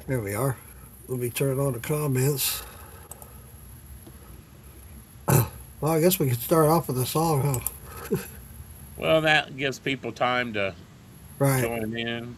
There we are. Let me turn on the comments. Well, I guess we could start off with a song, huh? Well, that gives people time to Right. join in.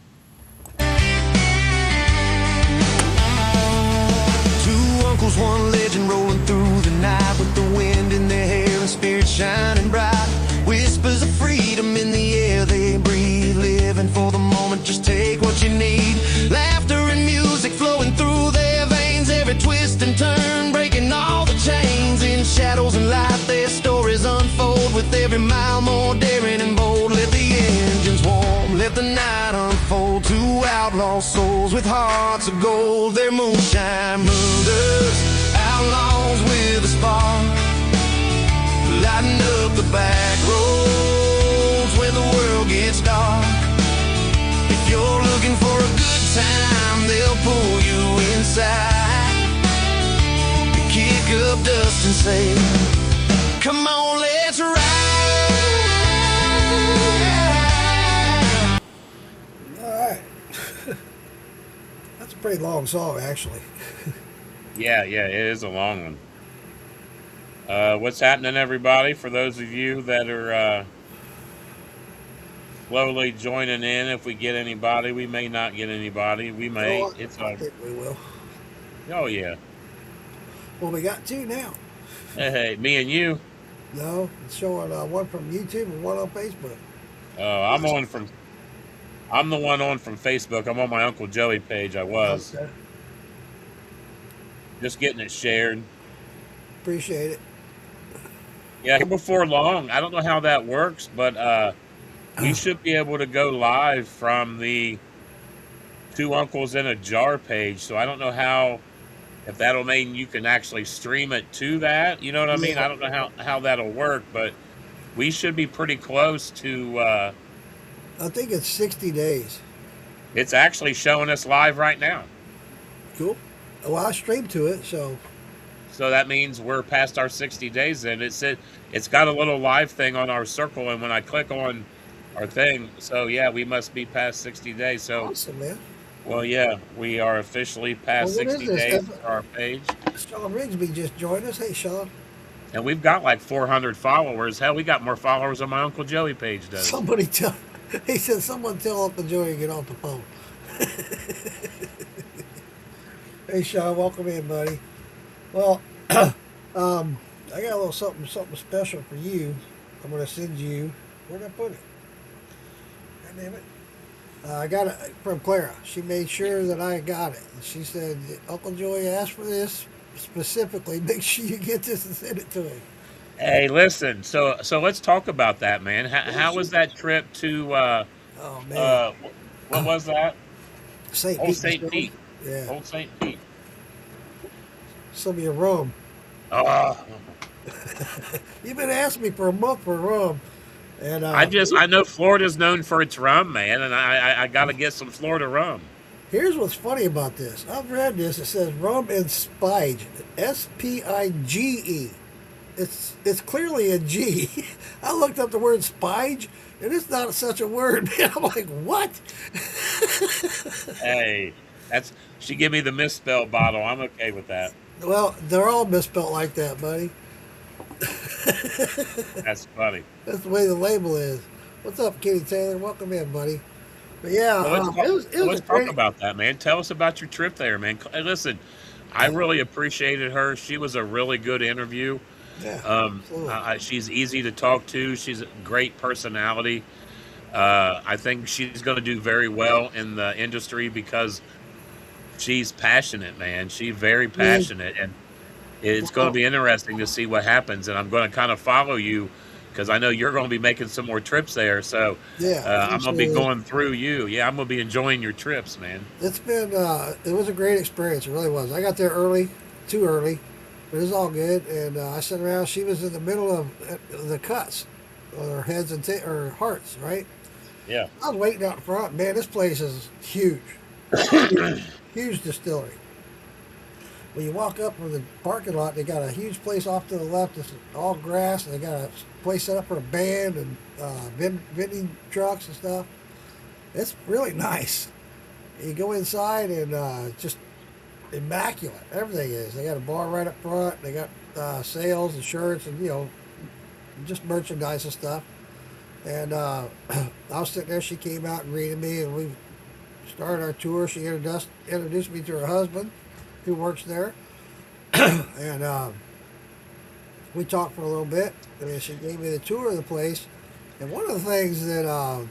Two uncles, one legend rolling through the night with the wind in their hair and spirits shining bright. Whispers of freedom in the air they breathe, living for the moment, just take what you need. Laughter and music flowing through their veins, every twist and turn breaking all the chains. In shadows and light their stories unfold, with every mile more daring and bold. Let the engines warm, let the night unfold. Two outlaw souls with hearts of gold, their moonshine murders, outlaws with a spark, lighting up the back roads when the world gets dark. If you're looking for a good time, they'll pull you inside, kick up dust and say, come on, let's ride. All right. That's a pretty long song, actually. Yeah, it is a long one. What's happening, everybody? For those of you that are slowly joining in, if we get anybody, we may not get anybody. We may. Oh, It's I think we will. oh yeah. Well, we got two now. Hey, me and you. No, it's showing one from YouTube and one on Facebook. I'm on from. I'm the one on from Facebook. I'm on my Uncle Joey page. I was Okay. just getting it shared. Appreciate it. Yeah, before long. I don't know how that works, but we should be able to go live from the Two Uncles in a Jar page. So I don't know how if that'll mean you can actually stream it to that. You know what I mean? Yeah, I don't know how that'll work, but we should be pretty close to. I think it's 60 days. It's actually showing us live right now. Cool. Well, I streamed to it, so So that means we're past our 60 days. And it's got a little live thing on our circle, and when I click on our thing, so yeah, we must be past 60 days. So awesome, man. well, yeah, we are officially Well, past what is 60 this? days for our page. Sean Rigsby just joined us. Hey, Sean. And we've got like 400 followers. Hell, we got more followers than my Uncle Joey page does. Somebody tell. He said, someone tell Uncle Joey to get off the phone. Hey, Sean, welcome in, buddy. Well, I got a little something special for you. I'm going to send you. Where'd I put it? God damn it. I got it from Clara. She made sure that I got it. And she said, Uncle Joey asked for this specifically. Make sure you get this and send it to him. Hey, listen. So let's talk about that, man. Yeah, How was sure. that trip to Oh, man. uh what was that? St. Old Pete St. Distillery. Pete. Yeah. Old St. Pete. Some of your rum. Oh, You've been asking me for a month for rum. And I know Florida's known for its rum, man, and I got to get some Florida rum. here's what's funny about this. I've read this. It says rum and spige. Spige. It's clearly a G. I looked up the word spige, and it's not such a word, man. I'm like, what? Hey, that's she give me the misspelled bottle. I'm okay with that. Well, they're all misspelled like that, buddy. That's funny. That's the way the label is. What's up, Kitty Taylor? Welcome in, buddy. But yeah, So let's talk, it so was let's a talk great. about that, man. Tell us about your trip there, man. Hey, listen, I really appreciated her. She was a really good interview. Yeah, absolutely. She's easy to talk to. She's a great personality. I think she's going to do very well in the industry because she's passionate, man. She's very Yeah, passionate, and it's going to well, be interesting to see what happens. And I'm going to kind of follow you because I know you're going to be making some more trips there. So yeah, I'm going to be absolutely. going through you. Yeah, I'm going to be enjoying your trips, man. It's been it was a great experience. It really was. I got there early, too early, but it was all good. And I sat around. She was in the middle of the cuts, with her heads and her hearts. Right. Yeah. I was waiting out front. Man, this place is huge, huge, huge distillery. When you walk up from the parking lot, they got a huge place off to the left. It's all grass, and they got a place set up for a band and vending trucks and stuff. It's really nice. You go inside and just immaculate. Everything is. They got a bar right up front. They got sales and shirts and just merchandise and stuff. And I was sitting there. She came out and greeted me, and we started our tour. She introduced me to her husband, who works there, and we talked for a little bit. And then she gave me the tour of the place. And one of the things that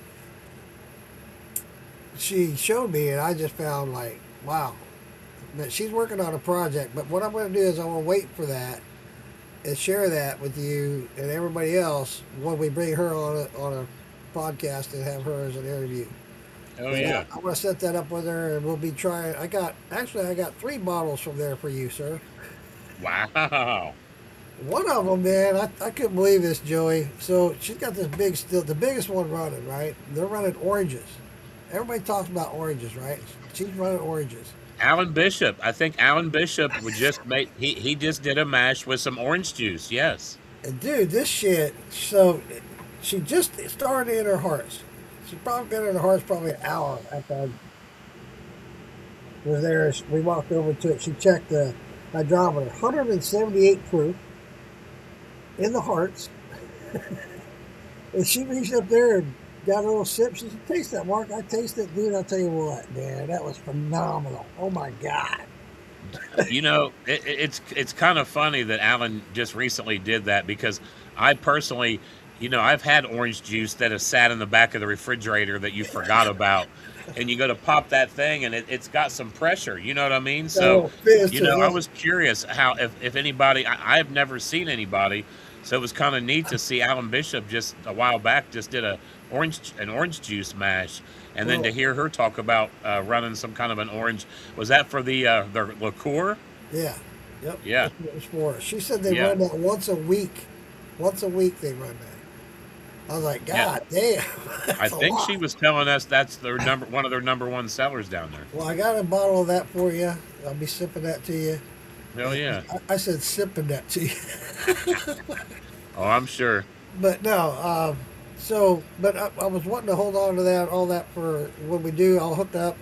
she showed me, and I just found like, wow, that she's working on a project. But what I'm going to do is I'm going to wait for that and share that with you and everybody else when we bring her on a podcast and have her as an interview. Oh yeah. I'm going to set that up with her, and we'll be trying. I got 3 bottles from there for you, sir. Wow. One of them, man, I couldn't believe this, Joey. So she's got this big, still the biggest one running, right? They're running oranges. Everybody talks about oranges, right? She's running oranges. Alan Bishop. I think Alan Bishop would just make he just did a mash with some orange juice. Yes. And dude, this shit. So she just started in her hearts. She's probably been in her hearts probably an hour after I was there. We walked over to it. She checked the hydrometer, 178 proof in the hearts. And she reached up there and got a little sip. She said, "Taste that, Mark." I tasted it, dude. I'll tell you what, man, that was phenomenal. Oh my God. It's kind of funny that Alan just recently did that, because I personally, I've had orange juice that has sat in the back of the refrigerator that you forgot about, and you go to pop that thing and it's got some pressure. You know what I mean? So, I was curious how if anybody, I've never seen anybody, so it was kind of neat to see Alan Bishop just a while back just did an orange juice mash. And then to hear her talk about running some kind of an orange, was that for the liqueur? Yeah. Yep. Yeah. That's what it was for. She said they run that once a week. Once a week they run that. I was like, God damn. I think she was telling us that's one of their number one sellers down there. Well, I got a bottle of that for you. I'll be sipping that to you. Hell yeah. I said sipping that to you. Oh, I'm sure. But no, but I was wanting to hold on to all that for when we do. I'll hook up.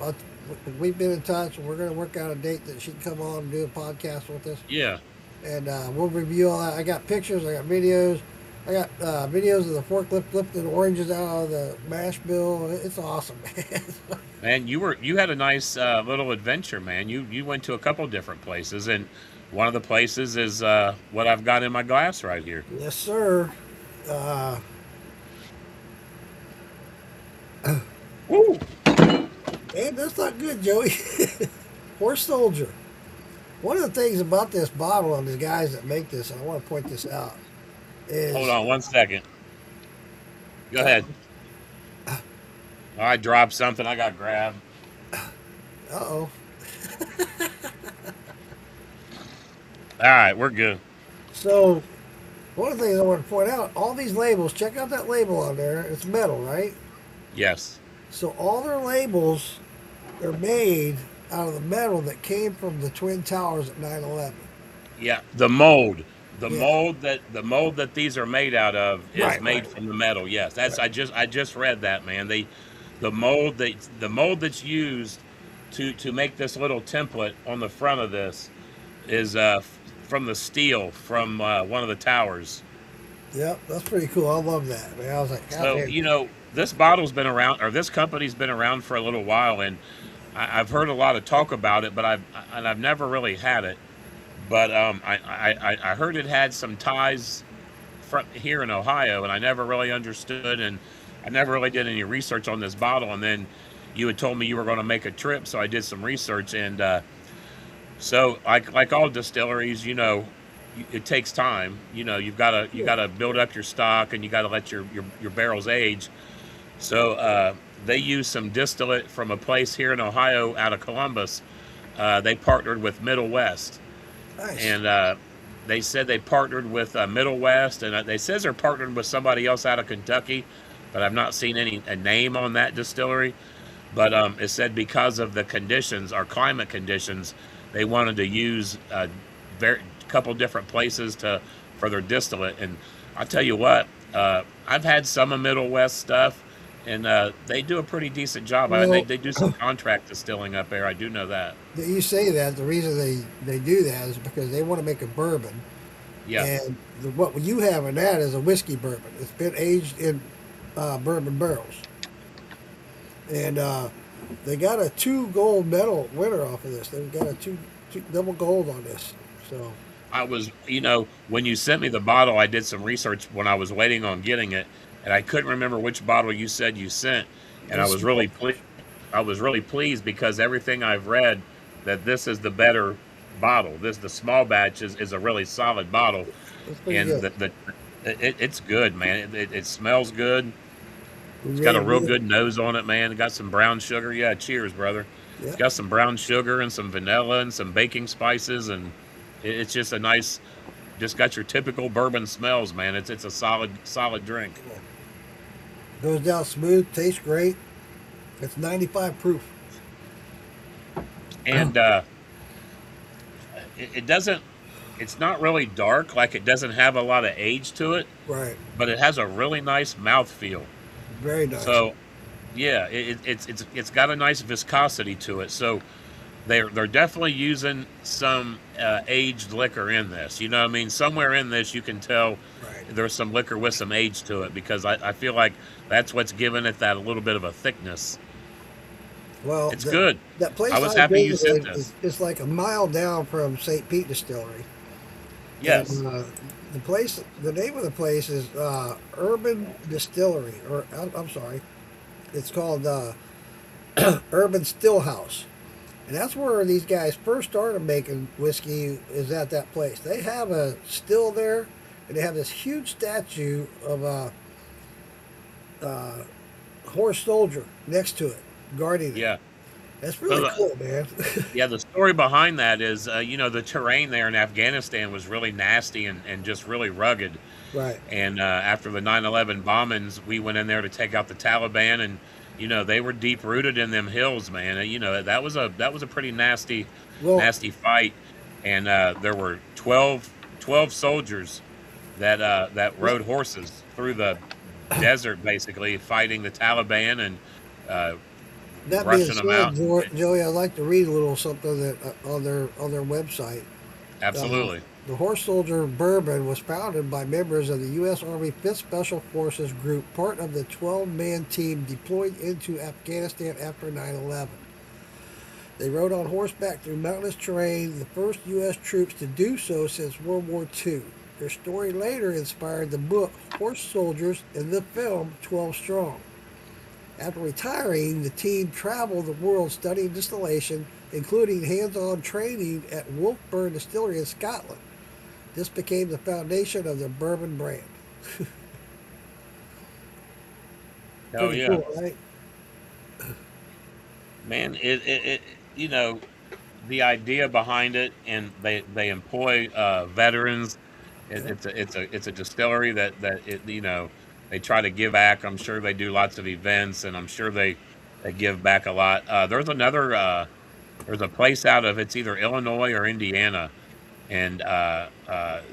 We've been in touch, and we're going to work out a date that she can come on and do a podcast with us. Yeah. And we'll review all that. I got pictures. I got videos. I got videos of the forklift lifting oranges out of the mash bill. It's awesome, man. Man, you had a nice little adventure, man. You went to a couple different places, and one of the places is what I've got in my glass right here. Yes, sir. Woo! Man, that's not good, Joey. Horse Soldier. One of the things about this bottle and the guys that make this, and I want to point this out, is... Hold on 1 second. Go ahead. Oh, I dropped something. I got grabbed. Uh-oh. All right, we're good. So, one of the things I want to point out, all these labels, check out that label on there. It's metal, right? Yes. So all their labels are made out of the metal that came from the Twin Towers at 9/11. Yeah, the mold. The mold that these are made out of is made from the metal. Yes, that's I just read that, man. The mold that's used to make this little template on the front of this is from the steel from one of the towers. Yep, that's pretty cool. I love that, man. I was like, God so damn. This bottle's been around, or this company's been around for a little while, and I've heard a lot of talk about it, but I've never really had it. But I heard it had some ties from here in Ohio, and I never really understood, and I never really did any research on this bottle. And then you had told me you were going to make a trip, so I did some research, and so like all distilleries, it takes time. You've got to build up your stock, and you got to let your barrels age. So they use some distillate from a place here in Ohio out of Columbus. They partnered with Middle West. Nice. And they said they partnered with Middle West, and they says they're partnered with somebody else out of Kentucky, but I've not seen a name on that distillery. But it said because of the conditions, our climate conditions, they wanted to use a couple different places for their distillate. And I'll tell you what, I've had some of Middle West stuff, and they do a pretty decent job. I mean, Well, they do some contract distilling up there. I do know that. you say that the reason they do that is because they want to make a bourbon, Yeah, and what you have in that is a whiskey bourbon. It's been aged in bourbon barrels, and they got a 2 gold medal winner off of this. They've got a two double gold on this. So I was, when you sent me the bottle, I did some research when I was waiting on getting it, and I couldn't remember which bottle you said you sent, and I it's was really pleased. I was really pleased because everything I've read that this is the better bottle. The small batch is a really solid bottle, it's pretty and good. it's good, man. It smells good. It's got a Really real good. good nose on it, man. It got some brown sugar. Yeah, cheers, brother. It's Yeah. got some brown sugar and some vanilla and some baking spices, and it's just a nice. Just got your typical bourbon smells, man. It's a solid drink, Goes down smooth, tastes great. It's 95 proof. and it doesn't. It's not really dark, like it doesn't have a lot of age to it, Right. but it has a really nice mouthfeel. Very nice. So, yeah, it's got a nice viscosity to it. So they're definitely using some aged liquor in this. You know what I mean? Somewhere in this, you can tell Right. there's some liquor with some age to it because I feel like that's what's giving it that a little bit of a thickness. Well, It's good. that place I was I happy you sent visited this. is like a mile down from St. Pete Distillery. Yes. And, the name of the place is Urban Distillery, or I'm sorry, it's called Urban Stillhouse, and that's where these guys first started making whiskey. Is at that place. They have a still there, and they have this huge statue of a horse soldier next to it, guarding it. Yeah. That's So really cool, man. yeah, the story behind that is, the terrain there in Afghanistan was really nasty and just really rugged. Right. And after the 9/11 bombings, we went in there to take out the Taliban, and they were deep rooted in them hills, man. And, that was a pretty Well, nasty fight. And there were 12 soldiers that rode horses through the desert, basically fighting the Taliban and uh, that being rushing them said, out. Joey, I'd like to read a little something that on their website. Uh, Absolutely. the Horse Soldier Bourbon was founded by members of the U.S. Army 5th Special Forces Group, part of the 12-man team deployed into Afghanistan after 9/11. They rode on horseback through mountainous terrain, the first U.S. troops to do so since World War II. Their story later inspired the book Horse Soldiers and the film 12 Strong. After retiring, the team traveled the world studying distillation, including hands-on training at Wolfburn Distillery in Scotland. This became the foundation of the bourbon brand. Hell Pretty yeah. cool, right? Man, the idea behind it, and they employ veterans. It's a distillery that they try to give back. I'm sure they do lots of events, and I'm sure they give back a lot. There's a place out of it's either Illinois or Indiana, and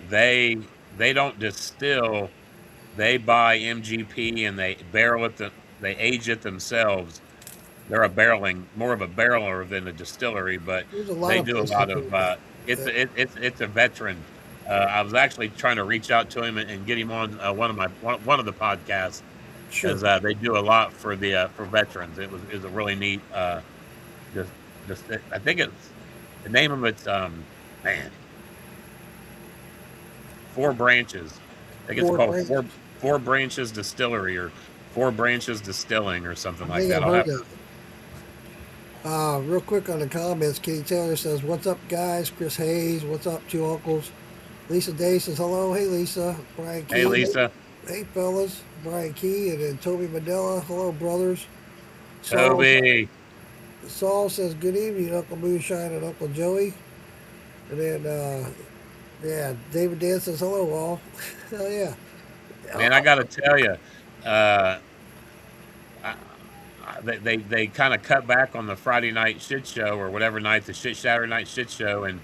they don't distill. They buy MGP and they barrel it. They age it themselves. They're more of a barreler than a distillery, but There's a lot they of do a places lot that do of. that. It's a veteran. I was actually trying to reach out to him and get him on one of the podcasts, Sure. as they do a lot for veterans. It was a really neat. Just just I think it's the name of it's man, Four Branches. I think it's Four called branches. Four Branches Distillery or Four Branches Distilling or something I like think that. I've I'll heard have of it. Real quick on the comments, Kenny Taylor says, "What's up, guys?" Chris Hayes, "What's up, two uncles?" Lisa Day says, "Hello." Hey, Lisa. Brian Key. Hey, Lisa. Hey, fellas. Brian Key, and then Toby Mandela. "Hello, brothers." Saul, Toby. Saul says, "Good evening, Uncle Moonshine and Uncle Joey." And then, yeah, David Dan says, "Hello, all." Hell yeah. Man, I got to tell you, uh, I, they kind of cut back on the Friday night shit show or whatever night the Saturday night shit show, and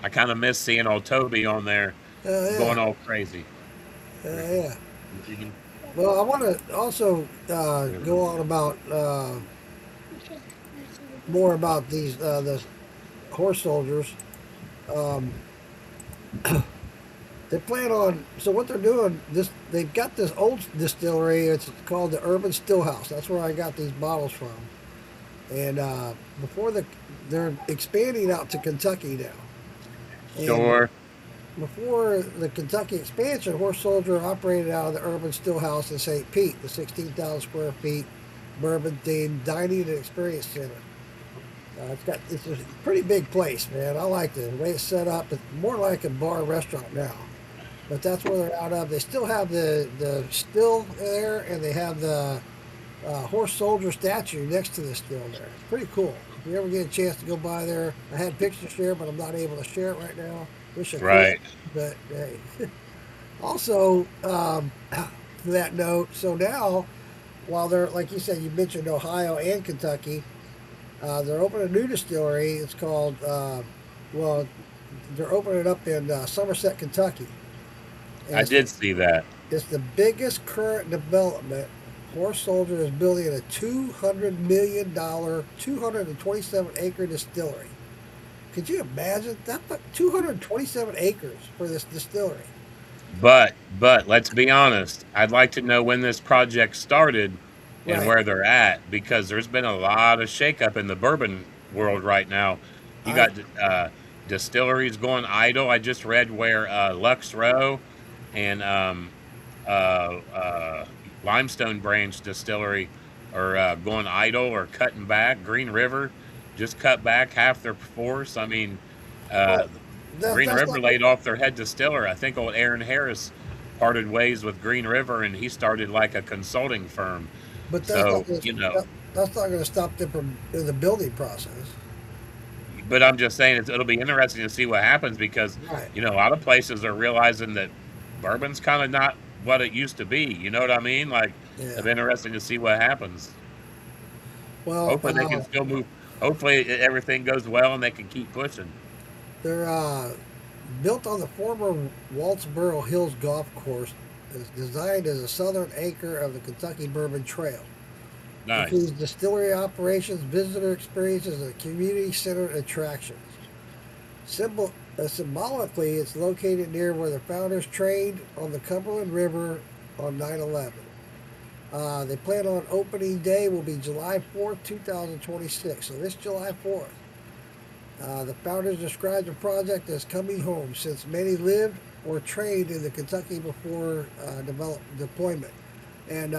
I kind of miss seeing old Toby on there Hell yeah. going all crazy. Hell yeah. Well, I want to also go on about more about these the horse soldiers. Um, they plan on so what they're doing. This they've got this old distillery. It's called the Urban Stillhouse. That's where I got these bottles from. And before they're expanding out to Kentucky now. And Sure. before the Kentucky expansion, Horse Soldier operated out of the Urban Stillhouse in St. Pete, the 16,000 square feet bourbon themed dining and experience center. It's a pretty big place, man. I like the way it's set up. It's more like a bar restaurant now, but that's where they're out of. They still have the still there, and they have the horse soldier statue next to the still there. It's pretty cool. If you ever get a chance to go by there, I had pictures to share, but I'm not able to share it right now. Wish I could, Right. but hey. Also, to that note, so now while they're like you said, you mentioned Ohio and Kentucky. They're opening a new distillery. It's called, well, they're opening it up in Somerset, Kentucky. And I did see that. it's the biggest current development. Horse Soldier is building a $200 million, 227-acre distillery. Could you imagine that? 227 acres for this distillery. But let's be honest. I'd like to know when this project started and Right. where they're at because there's been a lot of shakeup in the bourbon world right now. You I got distilleries going idle. I just read where Lux Row and uh, uh, Limestone Branch Distillery are going idle or cutting back. Green River just cut back half their force. I mean, uh, well, that, Green that's River not. laid off their head distiller. I think old Aaron Harris parted ways with Green River, and he started like a consulting firm. But that's not. So Gonna, that's not going to stop them from in the building process. but I'm just saying it'll be interesting to see what happens because Right. a lot of places are realizing that bourbon's kind of not what it used to be. You know what I mean? Like it'll Yeah. be interesting to see what happens. Well, Hopefully they can still move. Hopefully everything goes well and they can keep pushing. they're built on the former Waltzboro Hills Golf Course. It's designed as a southern anchor of the Kentucky Bourbon Trail. Nice. Includes distillery operations, visitor experiences, and community-centered attractions. Symbolically, it's located near where the founders trained on the Cumberland River on 9/11. They plan on opening day will be July 4th, 2026. So this July 4th. The founders described the project as coming home since many lived or trained in the Kentucky before deployment. And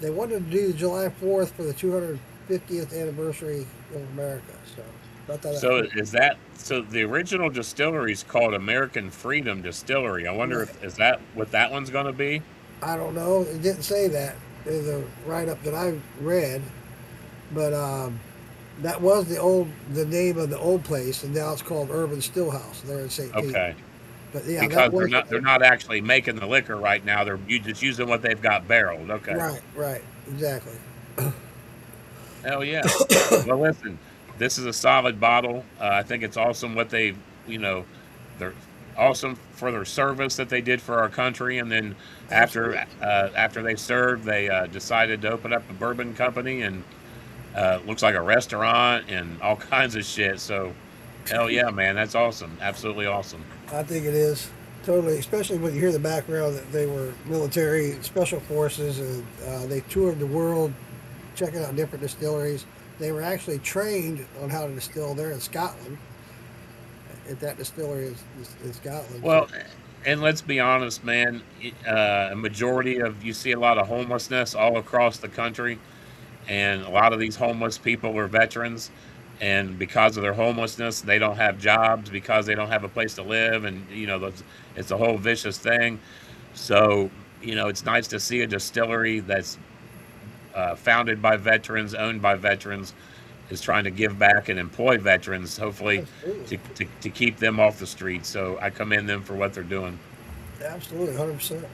they wanted to do July 4th for the 250th anniversary of America. So I thought that was So pretty is that so? The original distillery is called American Freedom Distillery. I cool. wonder Right. if is that what that one's going to be? I don't know. It didn't say that in the write up that I read, but that was the name of the old place, and now it's called Urban Stillhouse there in St. Pete. Okay, But yeah, that because was they're not actually making the liquor right now. They're just using what they've got barreled. Okay, right, right, exactly. hell yeah. Well, listen, this is a solid bottle. I think it's awesome what they, you know, they're awesome for their service that they did for our country, and then Absolutely. after they served, they decided to open up a bourbon company and looks like a restaurant and all kinds of shit. So, hell yeah, man, that's awesome. Absolutely awesome. I think it is totally, especially when you hear the background that they were military special forces and they toured the world, checking out different distilleries. They were actually trained on how to distill there in Scotland, at that distillery in Scotland. So Well, and let's be honest, man. A majority of you see a lot of homelessness all across the country, and a lot of these homeless people are veterans, and because of their homelessness, they don't have jobs because they don't have a place to live, and it's a whole vicious thing. So it's nice to see a distillery that's founded by veterans, owned by veterans, is trying to give back and employ veterans, hopefully absolutely, to keep them off the streets. So I commend them for what they're doing. absolutely, 100%.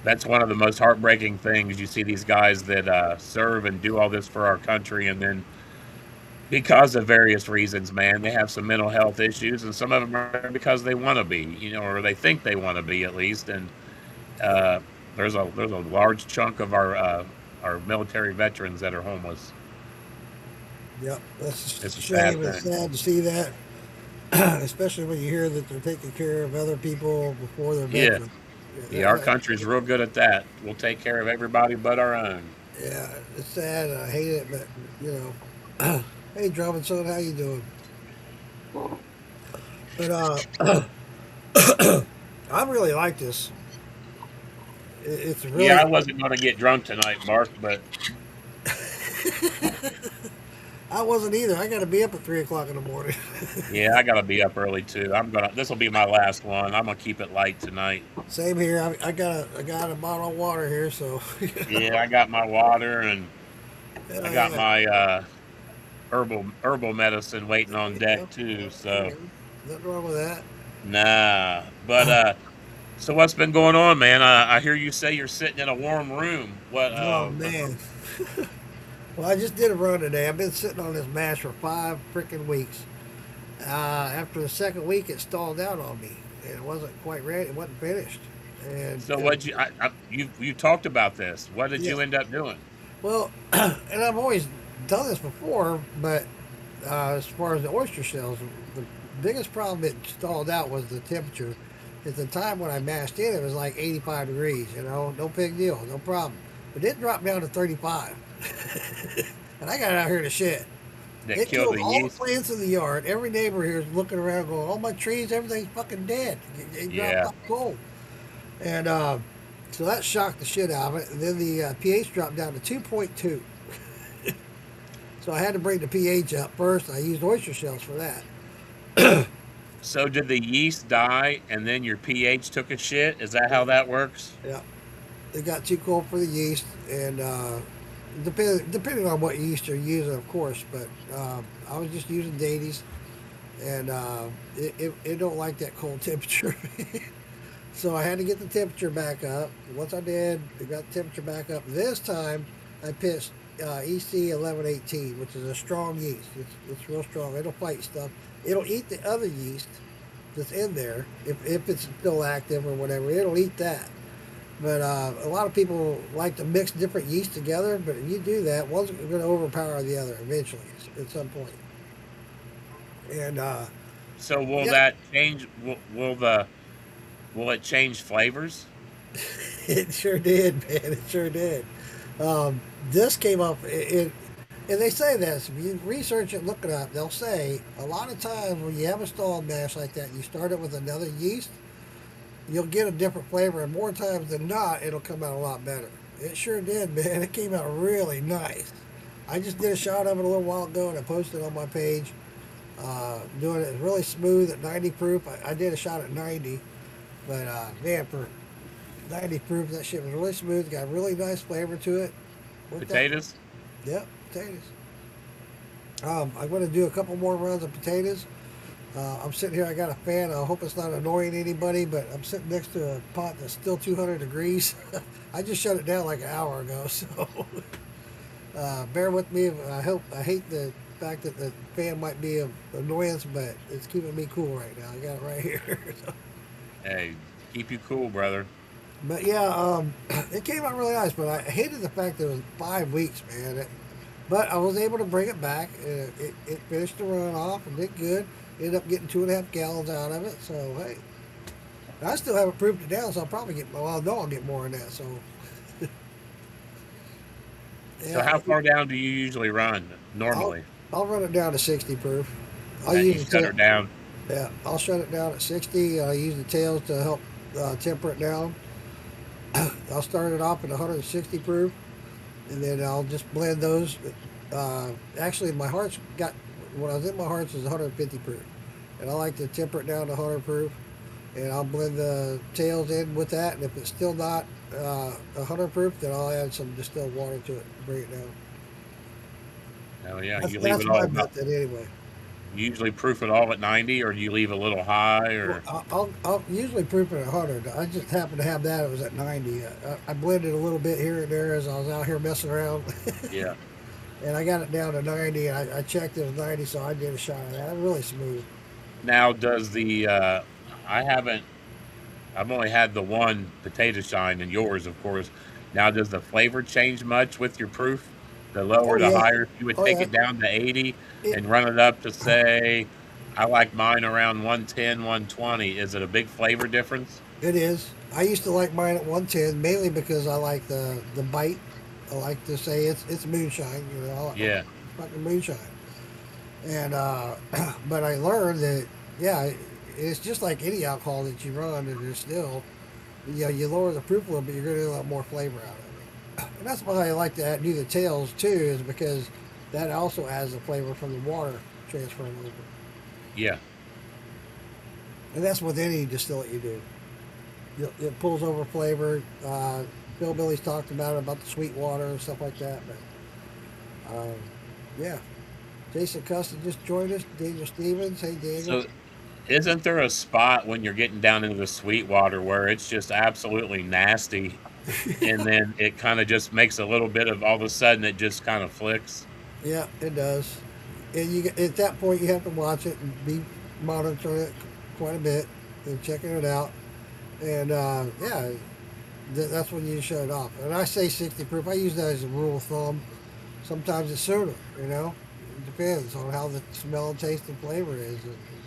That's one of the most heartbreaking things. You see these guys that serve and do all this for our country, and then because of various reasons, man, they have some mental health issues, and some of them are because they want to be, or they think they want to be at least, and uh, there's a large chunk of our military veterans that are homeless. Yep, that's a It's a sad shame. It's thing. sad to see that, especially when you hear that they're taking care of other people before they're Yeah, veterans. yeah, our country's real good at that. We'll take care of everybody but our own. Yeah, it's sad. I hate it, but you know. Hey, Robinson, how you doing? But I really like this. It's Yeah, I really. wasn't gonna get drunk tonight, Mark, but I wasn't either. I got to be up at 3 o'clock in the morning. yeah, I gotta be up early too. This will be my last one. I'm gonna keep it light tonight. Same here. I got a bottle of water here, so Yeah, I got my water and I got yeah. my herbal medicine waiting on Yeah, deck too. yeah, So nothing wrong with that. nah, but so what's been going on, man? I hear you say you're sitting in a warm room. What? Oh man. Well, I just did a run today. I've been sitting on this mash for 5 freaking weeks. After the second week, it stalled out on me. It wasn't quite ready. It wasn't finished. And So what you talked about this? What did yeah, you end up doing? well, and I've always done this before, but as far as the oyster shells, the biggest problem it stalled out was the temperature. At the time when I mashed in, it was like 85 degrees. You know, no big deal, no problem. But it dropped down to 35, and I got out here to shed. That It killed killed the all the yeast? plants in the yard. Every neighbor here is looking around, going, "All my trees, everything's fucking dead. They dropped Yeah. off cold." And so that shocked the shit out of it. And then the pH dropped down to 2.2. So I had to bring the pH up first. I used oyster shells for that. So did the yeast die and then your pH took a shit? Is that how that works? Yeah, it got too cold for the yeast, and depending on what yeast you're using, of course. But I was just using dailies, and it don't like that cold temperature. So I had to get the temperature back up. Once I did, I got the temperature back up. This time I pitched EC 1118, which is a strong yeast. It's real strong. It'll fight stuff. It'll eat the other yeast that's in there if it's still active or whatever. It'll eat that. But a lot of people like to mix different yeast together. But if you do that, one's going to overpower the other eventually at some point. And So will yeah, that change? Will it change flavors? it sure did, man. It sure did. This came up, and they say this. If you research it, look it up, they'll say a lot of times when you have a stalled mash like that, you start it with another yeast, you'll get a different flavor, and more times than not, it'll come out a lot better. It sure did, man. It came out really nice. I just did a shot of it a little while ago, and I posted it on my page. Doing it really smooth at 90 proof. I did a shot at 90, but man, for 90 proof, that shit was really smooth. Got a really nice flavor to it. Worked out. Potatoes? Yep, potatoes. I'm going to do a couple more runs of potatoes. I'm sitting here. I got a fan. I hope it's not annoying anybody, but I'm sitting next to a pot that's still 200 degrees. I just shut it down like an hour ago, so bear with me. I hate the fact that the fan might be of annoyance, but it's keeping me cool right now. I got it right here. So. Hey, keep you cool, brother. But yeah, it came out really nice. But I hated the fact that it was 5 weeks, man. But I was able to bring it back. It finished the run off and did good. Ended up getting 2.5 gallons out of it. So hey, I still haven't proofed it down, so I'll probably get. Well, I know I'll get more in that. So So yeah, how far down do you usually run I'll normally? I'll run it down to 60 proof. I'll And you use shut her the down? yeah, I'll shut it down at 60. I use the tails to help temper it down. I'll start it off at 160 proof, and then I'll just blend those. Actually, my heart's got when I was in my hearts is 150 proof, and I like to temper it down to 100 proof, and I'll blend the tails in with that. And if it's still not 100 proof, then I'll add some distilled water to it and bring it down. Oh yeah, That's you leave that's it my all about. method anyway. You usually proof it all at 90, or do you leave a little high, Well, or I'll usually proof it at 100. I just happened to have that. It was at 90. I blended a little bit here and there as I was out here messing around. yeah? And I got it down to 90. And I checked it was 90, so I did a shot of that. Really smooth. Now, does the I I've only had the one potato shine and yours, of course. Now, does the flavor change much with your proof? The Oh lower, the yeah, higher? If you would oh take yeah. it down to 80 It and run it up to say, I like mine around 110, 120. Is it a big flavor difference? it is. I used to like mine at 110 mainly because I like the bite. I like to say it's moonshine. You know, Yeah, it's fucking moonshine. And but I learned that yeah, it's just like any alcohol that you run and distill. You know, you lower the proof a little bit, you're going to get a lot more flavor out of it. And that's why I like to do the tails too, is because that also adds the flavor from the water transferring over. yeah. And that's with any distillate you do. It pulls over flavor. Bill Billy's talked about the sweet water and stuff like that. But yeah, Jason Custon just joined us. Daniel Stevens. Hey, Daniel. So, isn't there a spot when you're getting down into the sweet water where it's just absolutely nasty, and then it kind of just makes a little bit of all of a sudden it just kind of flicks? Yeah, it does. And at that point you have to watch it and be monitoring it quite a bit and checking it out. And yeah, that's when you shut it off. And I say 60 proof. I use that as a rule of thumb. Sometimes it's sooner. You know, it depends on how the smell, taste, and flavor is.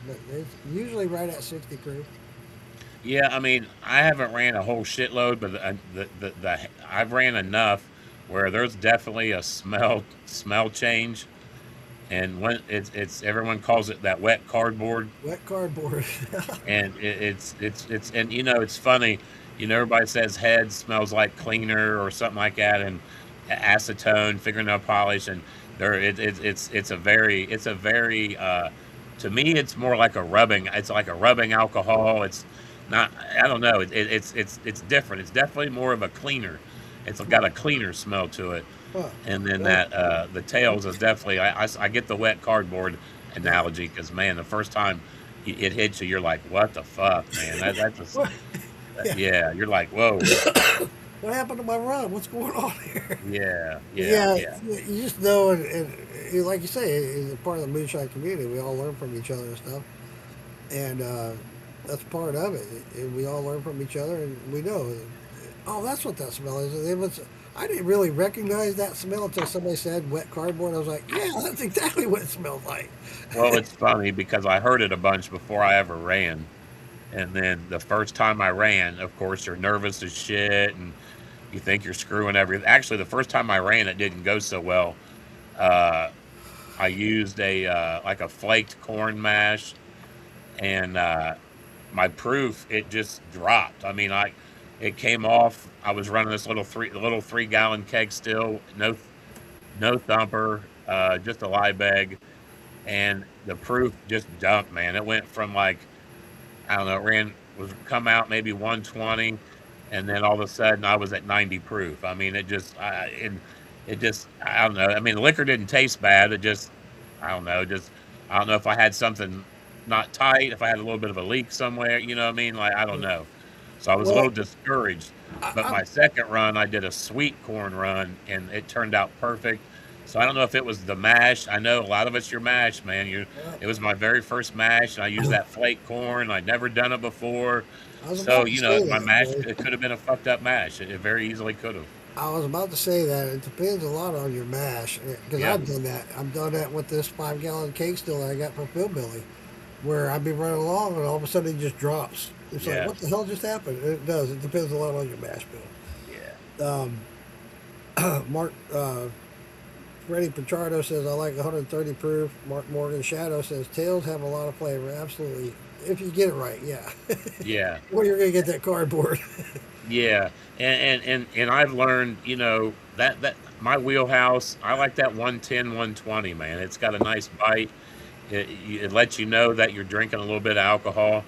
But it's usually right at 60 proof. Yeah, I mean, I haven't ran a whole shitload, but I've ran enough where there's definitely a smell change, and when it's everyone calls it that wet cardboard, Wet cardboard. and it's and it's funny, everybody says head smells like cleaner or something like that, and acetone, fingernail polish, and there it's a very to me it's more like a rubbing. It's like a rubbing alcohol. It's not. I don't know. It's different. It's definitely more of a cleaner. It's got a cleaner smell to it. Huh. And then Well, the tails is definitely. I get the wet cardboard yeah. analogy because man, the first time it hits you, you're like, what the fuck, man? What? Yeah. Yeah. You're like, whoa. What happened to my run? What's going on here? Yeah, yeah, Yeah, yeah, you just know, like you say, it's a part of the moonshine community. We all learn from each other and stuff, and that's part of it. And we all learn from each other, and we know, oh, that's what that smell is. And I didn't really recognize that smell until somebody said wet cardboard. I was like, yeah, that's exactly what it smells like. Well, it's funny because I heard it a bunch before I ever ran. And then the first time I ran, of course, you're nervous as shit and you think you're screwing everything. Actually, the first time I ran, it didn't go so well. Uh, I used like a flaked corn mash, and my proof it just dropped. I mean, it came off. I was running this little 3 gallon keg still, no thumper, just a Liebeg, and the proof just dumped. Man, it went from like I don't know, it was come out maybe 120, and then all of a sudden I was at 90 proof. I mean, it just I don't know. I mean, the liquor didn't taste bad. It just I don't know. Just I don't know if I had something not tight, if I had a little bit of a leak somewhere. You know what I mean? Like I don't know. So I was a little Well, discouraged. But I'm my second run, I did a sweet corn run, and it turned out perfect. So I don't know if it was the mash. I know a lot of it's your mash, man. It was my very first mash, and I used that flake corn. I'd never done it before. I was So, about to say my that, mash, Joey. it could have been a fucked up mash. It very easily could have. I was about to say that it depends a lot on your mash because Yeah. I've done that. I've done that with this 5 gallon cake still that I got from Philbilly, where I'd be running along and all of a sudden it just drops. It's like, Yeah. what the hell just happened? And it does. It depends a lot on your mash Yeah. bill. Mark Freddie Pichardo says I like 130 proof. Mark Morgan Shadow says tails have a lot of flavor. Absolutely, if you get it right, yeah. Yeah. Where you're gonna get that cardboard? Yeah. And I've learned, that my wheelhouse, I like that 110, 120, man. It's got a nice bite. It lets you know that you're drinking a little bit of alcohol.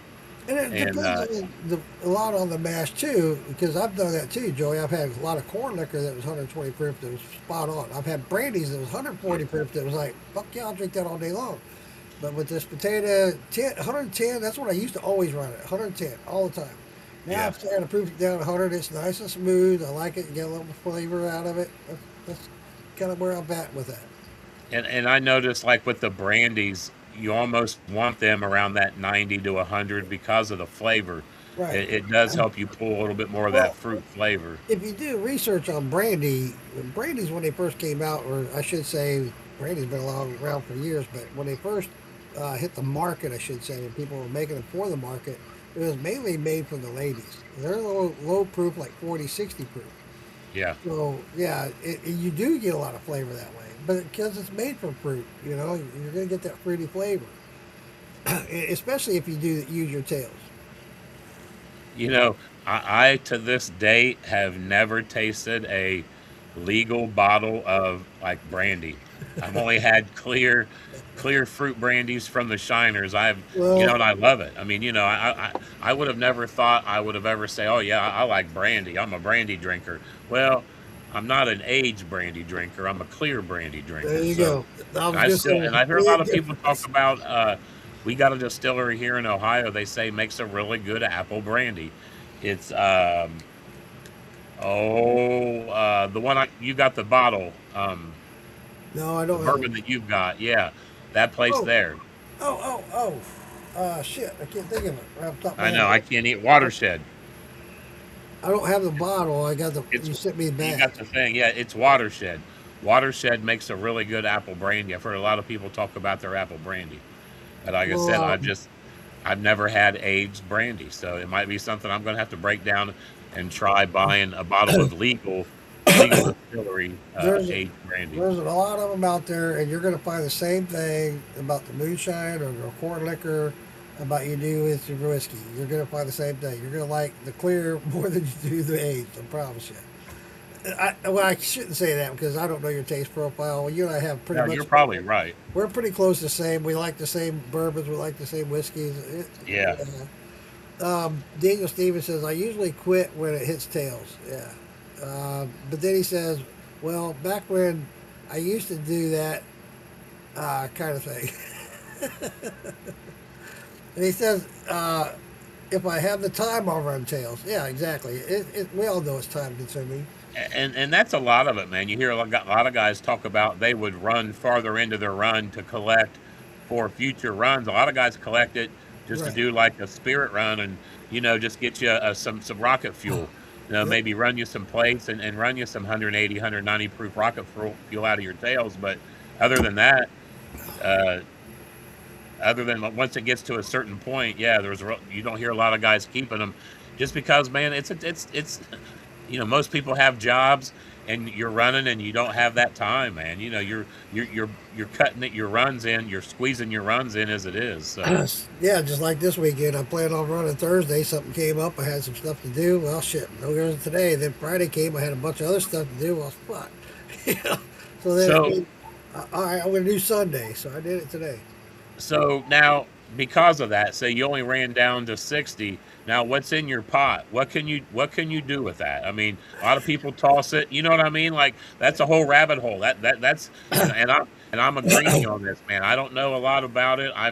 And it And, depends on a lot on the mash too, because I've done that too, Joey. I've had a lot of corn liquor that was 120 proof that was spot on. I've had brandies that was 140 proof that was like, fuck yeah, I'll drink that all day long. But with this potato, 110, that's what I used to always run it, 110 all the time. Now yeah. I'm starting to proof it down to 100. It's nice and smooth. I like it. You get a little flavor out of it. That's kind of where I'm at with that. And I noticed like with the brandies, you almost want them around that 90 to 100 because of the flavor. Right. It does help you pull a little bit more of that Well, fruit flavor. if you do research on brandy, brandy's when they first came out, or I should say, brandy's been around for years. But when they first hit the market, I should say, and people were making them for the market, it was mainly made for the ladies. They're low proof, like 40, 60 proof. Yeah. So yeah, you do get a lot of flavor that way, but because it's made from fruit, you know, you're gonna get that fruity flavor, especially if you do use your tails. You know, I to this date have never tasted a legal bottle of like brandy. I've only had clear fruit brandies from the Shiners. Well, And I love it. I mean, I would have never thought I would have ever say, oh yeah, I like brandy. I'm a brandy drinker. Well, I'm not an aged brandy drinker. I'm a clear brandy there drinker. you So go. I was I just still, saying, and I hear a lot big of people talk difference. about. We got a distillery here in Ohio. They say makes a really good apple brandy. It's the one you got the bottle, No, I the don't have it. bourbon that you've got. Yeah, that place Oh, there. shit, I can't think of it right off the top of my I know. head. I can't eat Watershed. I don't have the bottle. I got the. It's You sent me a you bag. got the thing. Yeah, it's Watershed. Watershed makes a really good apple brandy. I've heard a lot of people talk about their apple brandy. But like I Well, said, I've never had aged brandy, so it might be something I'm going to have to break down and try buying a bottle of legal distillery there's aged brandy. there's a lot of them out there, and you're going to find the same thing about the moonshine or the corn liquor about you do with your whiskey. You're going to find the same thing. You're going to like the clear more than you do the aged. I promise you. I shouldn't say that because I don't know your taste profile. Well, you and I have pretty Yeah, much. you're probably right. We're pretty close to the same. We like the same bourbons. We like the same whiskeys. Yeah. Daniel Stevens says, I usually quit when it hits tails. Yeah. But then he says, well, back when I used to do that kind of thing. And he says, if I have the time, I'll run tails. Yeah, exactly. We all know it's time consuming. And that's a lot of it, man. You hear a lot of guys talk about they would run farther into their run to collect for future runs. A lot of guys collect it just to Right. do like a spirit run and just get you some rocket fuel. Yep. Maybe run you some plates and run you some 180, 190 proof rocket fuel out of your tails. But other than that, uh, other than once it gets to a certain point, yeah, you don't hear a lot of guys keeping them, just because, man, it's most people have jobs and you're running and you don't have that time, man. You're cutting your runs in, you're squeezing your runs in as it is. So Yeah, just like this weekend. I planned on running Thursday. Something came up. I had some stuff to do. Well, shit, no goes today. Then Friday came. I had a bunch of other stuff to do. Well, fuck. You know? So then, so all right, I'm going to do Sunday. So I did it today. So now, because of that, say you only ran down to 60. Now, what's in your pot? What can you do with that? I mean, a lot of people toss it. You know what I mean? Like that's a whole rabbit hole. That's and I'm a greenie on this, man. I don't know a lot about it. I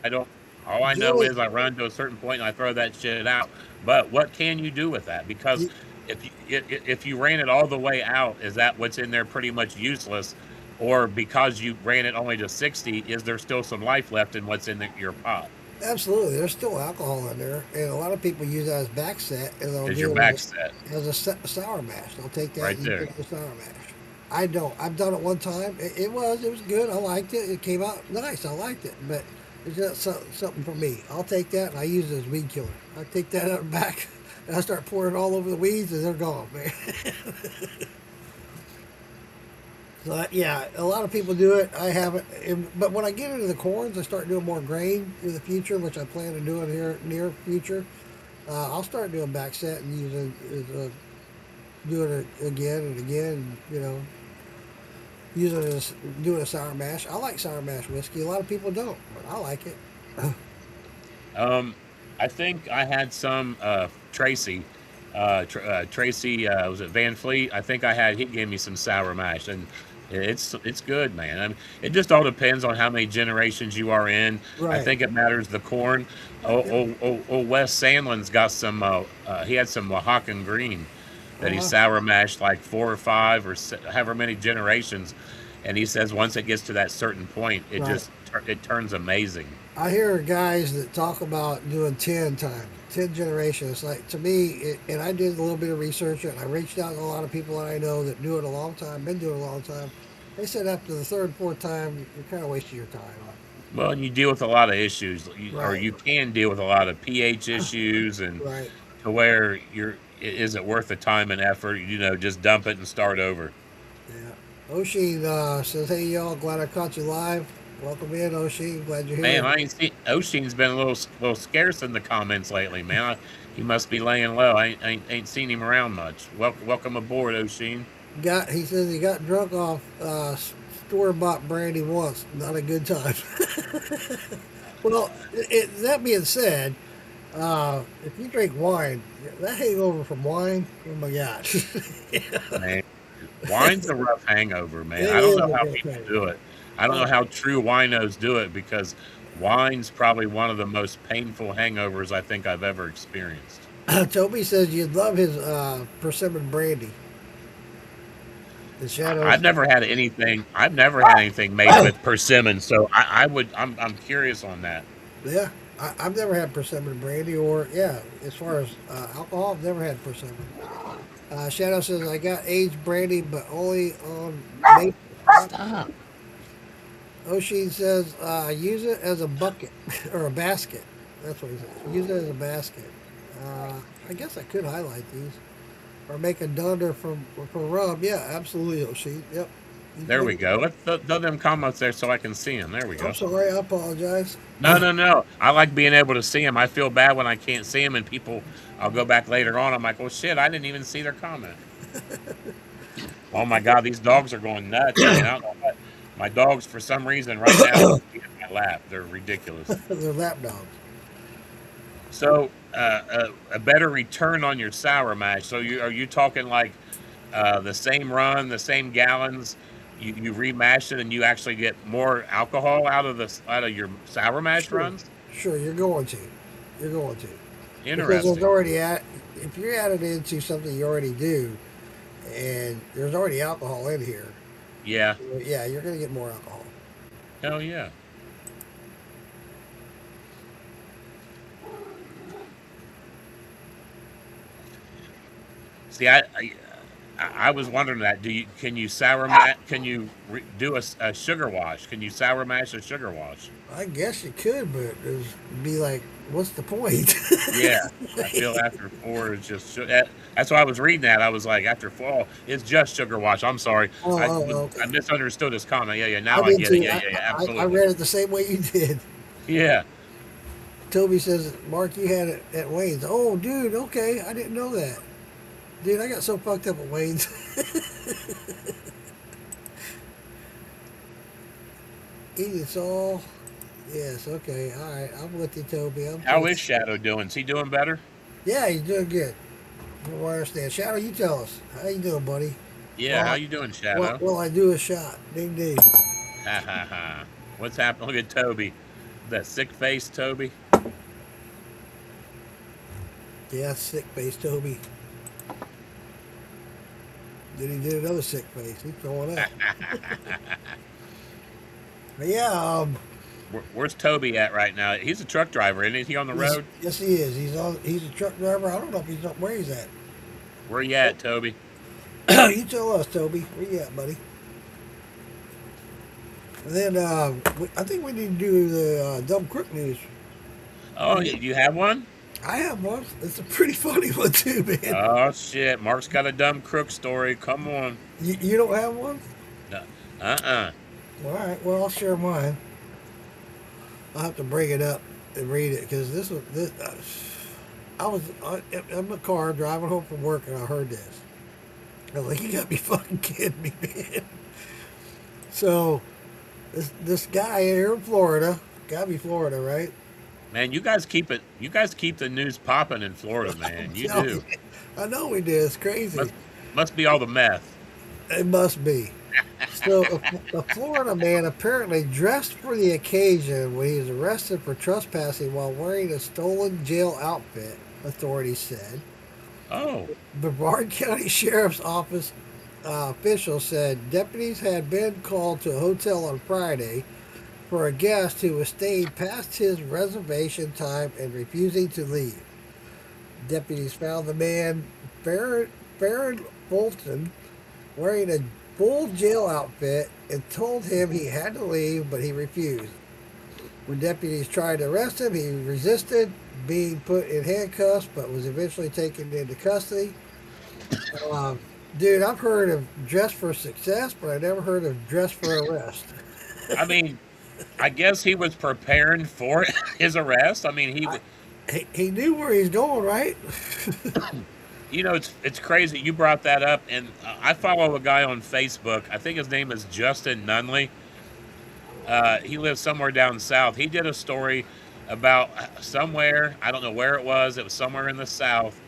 don't. All I The know only, is I run to a certain point and I throw that shit out. But what can you do with that? Because the, if you ran it all the way out, is that what's in there pretty much useless? Or because you ran it only to 60, is there still some life left in what's in your pot? Absolutely, there's still alcohol in there, and a lot of people use that as back set, and they'll Is your do it back set as a sour mash. They'll take that right and use there? it as a sour mash. I don't. I've done it one time. It was good. I liked it. It came out nice. I liked it, but it's just something for me. I'll take that and I use it as weed killer. I take that out back and I start pouring it all over the weeds, and they're gone, man. So yeah, a lot of people do it. I haven't, but when I get into the corns, I start doing more grain in the future, which I plan to do in here near future. I'll start doing back set and doing it again and again. Using it as doing a sour mash. I like sour mash whiskey. A lot of people don't, but I like it. Um, I think I had some Tracy. Tracy was it Van Fleet? I think he gave me some sour mash, and it's good, man. I mean, it just all depends on how many generations you are in. I Right. think it matters the corn. Yep. Wes Sandlin's got some. He had some Oaxacan green that he Uh-huh. sour mashed like 4 or 5 or however many generations, and he says once it gets to that certain point, it Right. just it turns amazing. I hear guys that talk about doing 10 times, 10 generations. Like to me, and I did a little bit of research and I reached out to a lot of people that I know that do it a long time, been doing it a long time. They said after the third, fourth time, you're kind of wasting your time. Well, and you deal with a lot of issues, or Right, you can deal with a lot of pH issues, and right. to where is it worth the time and effort? Just dump it and start over. Yeah. Oshin says, "Hey y'all, glad I caught you live. Welcome in, Oshin. Glad you're Man, here." I ain't seen Oshin's been a little scarce in the comments lately, man. He must be laying low. I ain't seen him around much. Welcome aboard, Oshin. He says he got drunk off store bought brandy once. Not a good time. Well, that being said, if you drink wine, that hangover from wine, oh my gosh. Man, wine's a rough hangover, man. It I don't is know a how good people thing. do it. I don't know how true winos do it because wine's probably one of the most painful hangovers I think I've ever experienced. Toby says you'd love his persimmon brandy. The shadows. I've never had anything. I've never had anything made with persimmon, so I would. I'm curious on that. Yeah, I've never had persimmon brandy, or yeah, as far as alcohol, I've never had persimmon. Shadow says I got aged brandy, but only on maple. Stop. Oshin says use it as a bucket or a basket. That's what he says. Use it as a basket. I guess I could highlight these or make a dunder from rum. Yeah, absolutely, Oshin. Yep. There we go. Let's throw them comments there so I can see them. There we I'm go. sorry. I apologize. No, no, no. I like being able to see them. I feel bad when I can't see them, and people. I'll go back later on. I'm like, oh shit, I didn't even see their comment. Oh my god, these dogs are going nuts. Man. I don't know what. My dogs, for some reason, right now, are in my lap. They're ridiculous. They're lap dogs. So, a better return on your sour mash. So, are you talking like the same run, the same gallons? You remash it, and you actually get more alcohol out of your sour mash Sure, runs. sure. You're going to. You're going to. Because there's Interesting. already if you're added into something you already do, and there's already alcohol in here, Yeah. yeah, you're going to get more alcohol. Hell yeah. See, I was wondering that. Can you sour mash? Can you do a sugar wash? Can you sour mash a sugar wash? I guess you could, but it'd be like, what's the point? Yeah, I feel after four is just that's why I was reading that. I was like, after four, it's just sugar wash. I'm sorry, Okay. I misunderstood his comment. Yeah, yeah. I Now I did get it. too. Yeah, yeah, yeah. I Absolutely. read it the same way you did. Yeah. Toby says, Mark, you had it at Wayne's. Oh, dude, okay. I didn't know that. Dude, I got so fucked up at Wayne's. Eat it all. Yes, okay. All right. I'm with you, Toby. How is Shadow doing? Is he doing better? Yeah, he's doing good. From what I understand. Shadow, you tell us. How you doing, buddy? Yeah. Well, How you doing, Shadow? well, I do a shot. Ding, ding. Ha ha ha. What's happening? Look at Toby. That sick face, Toby. Yeah, sick face, Toby. Then he did another sick face. He's throwing up. But yeah, Where's Toby at right now? He's a truck driver, isn't he on the road? yes, he is. He's a truck driver. I don't know if he's where he's at. Where you at, Toby? You tell us, Toby. Where you at, buddy? And then I think we need to do the dumb crook news. Oh, you have one? I have one. It's a pretty funny one too, man. Oh shit! Mark's got a dumb crook story. Come on. You don't have one? No. Uh-uh. All right. Well, I'll share mine. I'll have to bring it up and read it because I was in the car driving home from work and I heard this. I was like, you gotta be fucking kidding me, man. So this guy here in Florida, gotta be Florida, right? Man, you guys keep it. You guys keep the news popping in Florida, man. You No, do. I know we did. It's crazy. Must be all the meth. It must be. So a Florida man apparently dressed for the occasion when he was arrested for trespassing while wearing a stolen jail outfit, authorities said. Oh, Brevard County Sheriff's Office officials said deputies had been called to a hotel on Friday for a guest who was staying past his reservation time and refusing to leave. Deputies found the man, Farron Bolton, wearing a full jail outfit and told him he had to leave, but he refused. When deputies tried to arrest him, he resisted being put in handcuffs, but was eventually taken into custody. Um, Dude, I've heard of dress for success, but I never heard of dress for arrest. I mean, I guess he was preparing for his arrest. I mean, I, he knew where he's going, right? it's crazy. You brought that up, and I follow a guy on Facebook. I think his name is Justin Nunley. He lives somewhere down south. He did a story about somewhere. I don't know where it was. It was somewhere in the south.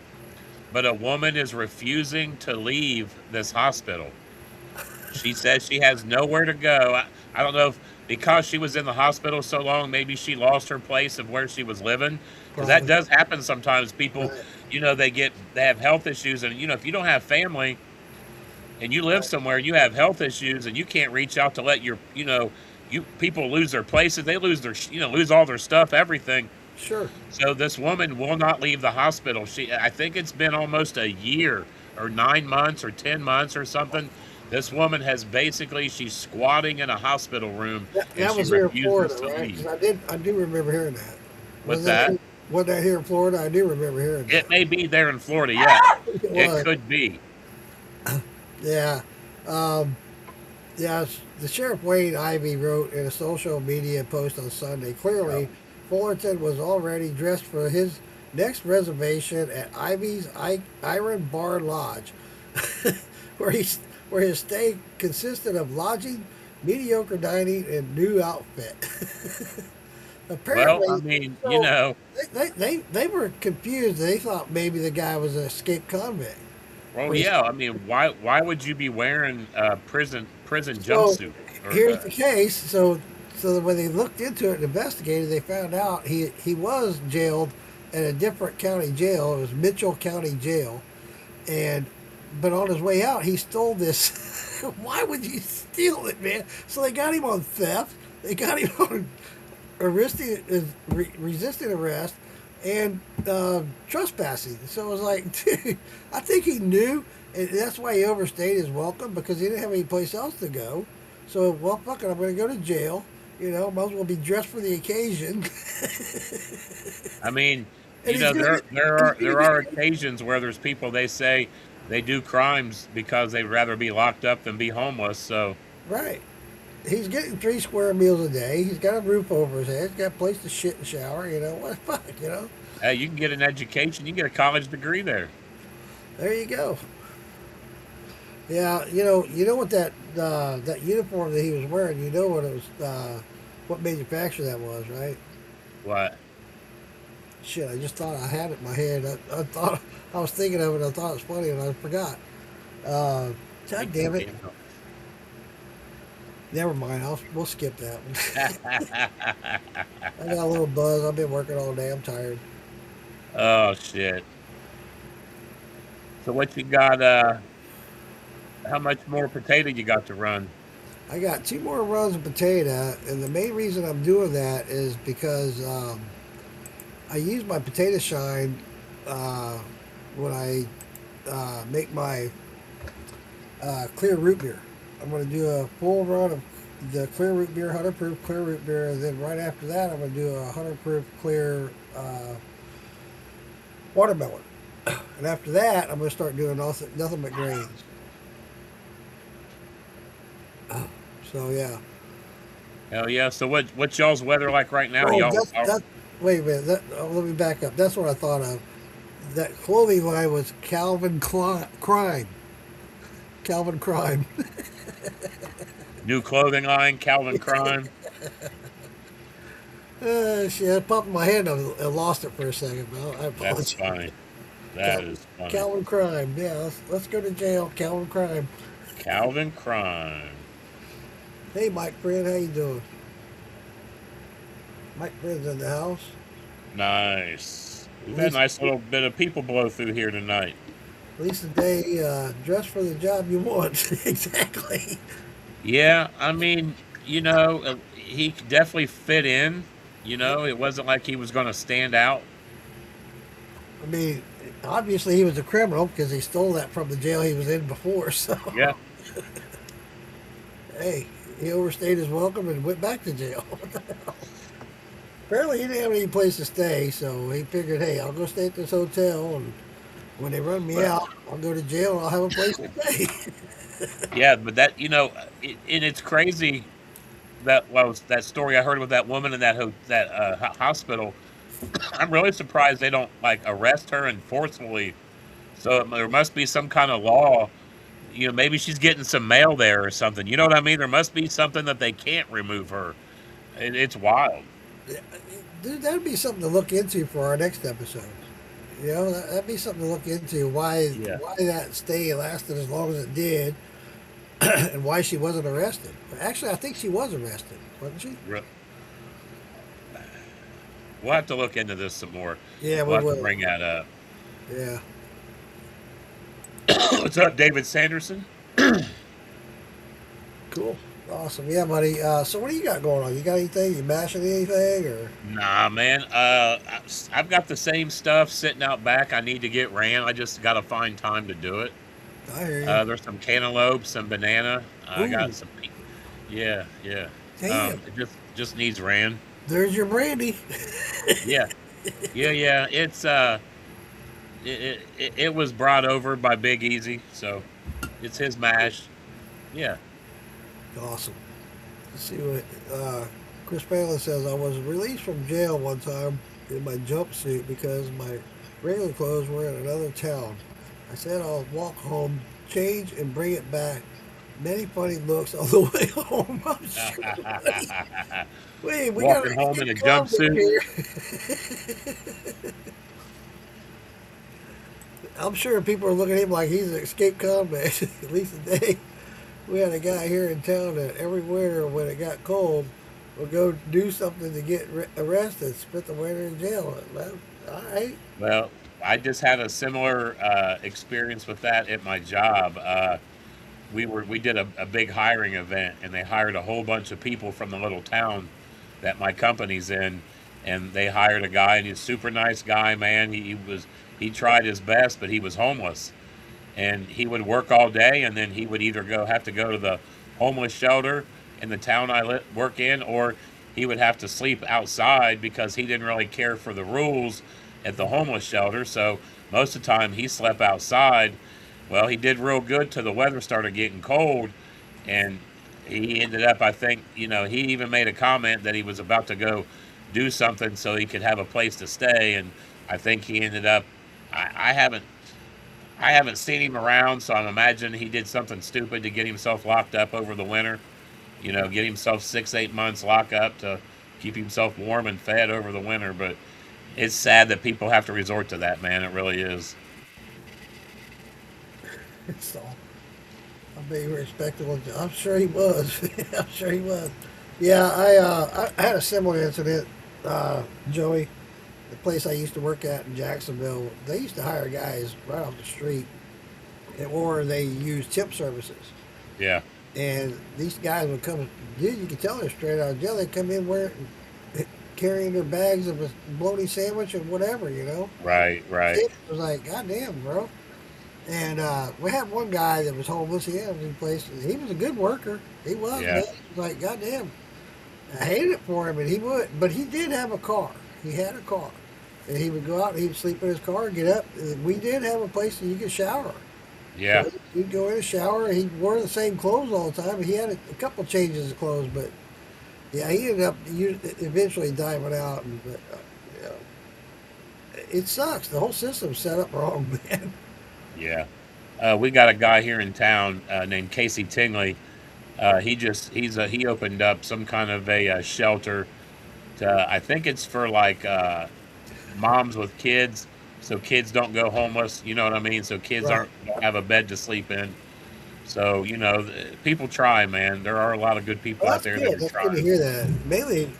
But a woman is refusing to leave this hospital. She says she has nowhere to go. I don't know if because she was in the hospital so long, maybe she lost her place of where she was living. Because that Probably. does happen sometimes. People, Right, they have health issues, and if you don't have family and you live right. somewhere and you have health issues and you can't reach out to let you people lose their places, they lose lose all their stuff, everything. Sure. So this woman will not leave the hospital. I think it's been almost a year or 9 months or 10 months or something. This woman has she's squatting in a hospital room and That she was here in refuses Florida, to right? leave. Because I do remember hearing that. What's Was that that? here, was that here in Florida? I do remember hearing It that. may be there in Florida, yeah. It It was. could be. Yeah. Um, yeah. The Sheriff Wayne Ivy wrote in a social media post on Sunday. Oh. Clearly, Fullerton was already dressed for his next reservation at Ivy's Iron Bar Lodge, where he where his stay consisted of lodging, mediocre dining, and new outfit. Well, I Apparently, mean, so they were confused. They thought maybe the guy was an escaped convict. well, Or he's, yeah. I mean, why would you be wearing a prison so jumpsuit? Or here's the case. So when they looked into it and investigated, they found out he was jailed at a different county jail. It was Mitchell County Jail, and but on his way out, he stole this. Why would you steal it, man? So they got him on theft. They got him on resisting arrest and trespassing. So it was like, dude, I think he knew, and that's why he overstayed his welcome because he didn't have any place else to go. So, well, fuck it, I'm going to go to jail. Might as well be dressed for the occasion. I mean, And he's going to he's there gonna are get occasions where there's people they say they do crimes because they'd rather be locked up than be homeless. So right. He's getting 3 square meals a day. He's got a roof over his head. He's got a place to shit and shower. What the fuck. you can get an education, you can get a college degree there. There you go. Yeah, what that uniform that he was wearing. You know what it was, what manufacturer that was, right? What? Shit, I just thought I had it in my head. I thought I was thinking of it. I thought it was funny, and I forgot. Uh, God damn it! Never mind. We'll skip that one. I got a little buzz. I've been working all day. I'm tired. Oh shit. So what you got? How much more potato you got to run? I got 2 more runs of potato, and the main reason I'm doing that is because I use my potato shine when I make my clear root beer. I'm going to do a full run of the clear root beer, 100 proof clear root beer, and then right after that, I'm going to do a 100 proof clear watermelon. And after that, I'm going to start doing nothing but grains. So yeah. Hell yeah. So what's y'all's weather like right now? Oh, Y'all that. Wait a minute. Let me back up. That's what I thought of. That clothing line was Crime. Calvin Crime. new clothing line, Calvin Crime. Shit, it popped in my head. I lost it for a second. I That's apologize. funny. That Cal- is funny. Calvin Crime. Yeah, let's go to jail. Calvin Crime. Calvin Crime. Hey, Mike Friend, how you doing? Mike Friend's in the house. Nice. We've At had a least, nice little bit of people blow through here tonight. at least today, dress for the job you want. Exactly. Yeah, I mean, he definitely fit in. You know, it wasn't like he was going to stand out. I mean, obviously he was a criminal because he stole that from the jail he was in before. So, Yeah, hey, he overstayed his welcome and went back to jail. Apparently, he didn't have any place to stay, so he figured, hey, I'll go stay at this hotel, and when they run me well, out, I'll go to jail and I'll have a place to stay. yeah, but that and it's crazy that was that story I heard with that woman in that hospital. I'm really surprised they don't like arrest her and forcefully. So there must be some kind of law. You know, maybe she's getting some mail there or something. You know what I mean? There must be something that they can't remove her. It's wild. Dude, that'd be something to look into for our next episode. You know, that'd be something to look into Yeah. why that stay lasted as long as it did, and why she wasn't arrested. Actually, I think she was arrested, wasn't she? Re- We'll have to look into this some more. Yeah, We'll we have to will. bring that up. Yeah, What's up, David Sanderson? cool, awesome. Yeah, buddy. So what do you got going on? You got anything? You mashing anything or? Nah, man. I've got the same stuff sitting out back. I need to get ran. I just got to find time to do it. I hear you. There's some cantaloupe, some banana. I Ooh, got some. Yeah, yeah. damn. It just needs ran. There's your brandy. Yeah, yeah. It was brought over by Big Easy, so it's his mash. Yeah. Awesome. Let's see what Chris Palin says. I was released from jail one time in my jumpsuit because my regular clothes were in another town. I said I'll walk home, change, and bring it back. Many funny looks on the way home. I'm sure. Wait, we got Walking an home in a escape convict jumpsuit. here. I'm sure people are looking at him like he's an escape convict. At least today, we had a guy here in town that every winter when it got cold would go do something to get arrested, spent the winter in jail. Well, all right. Well, I just had a similar experience with that at my job. We did a big hiring event, and they hired a whole bunch of people from the little town that my company's in, and they hired a guy, and he's a super nice guy, man. He tried his best, but he was homeless, and he would work all day, and then he would either have to go to the homeless shelter in the town work in, or he would have to sleep outside because he didn't really care for the rules at the homeless shelter. So most of the time he slept outside. Well, he did real good till the weather started getting cold, and he ended up, I think, he even made a comment that he was about to go do something so he could have a place to stay, and I think he ended up. I haven't seen him around, so I'm imagining he did something stupid to get himself locked up over the winter. Get himself 6, 8 months lock up to keep himself warm and fed over the winter. But it's sad that people have to resort to that, man. It really is. So I'm being respectable. I'm sure he was. I'm sure he was. Yeah, I had a similar incident, Joey. The place I used to work at in Jacksonville, they used to hire guys right off the street, or they used tip services. Yeah. And these guys would come, dude, you could tell they're straight out of jail. They'd come in carrying their bags of a bologna sandwich and whatever, you know. Right. Right. It was like, God damn, bro. And we had one guy that was homeless. He had a place. He was a good worker. He was, Yeah. man. It was like, God damn. I hated it for him, and he would. But he did have a car. He had a car. And he would go out and he would sleep in his car and get up. We did have a place that you could shower. Yeah. So he'd go in and shower. He wore the same clothes all the time. He had a couple changes of clothes, but yeah, he ended up eventually diving out. But you know, it sucks. The whole system's set up wrong, man. Yeah. We got a guy here in town named Casey Tingley. He opened up some kind of a shelter. I think it's for like moms with kids, so kids don't go homeless. You know what I mean? So kids Right. don't have a bed to sleep in. So people try, man. There are a lot of good people Well, out that's there that good. are That's good to trying. hear that. Mainly,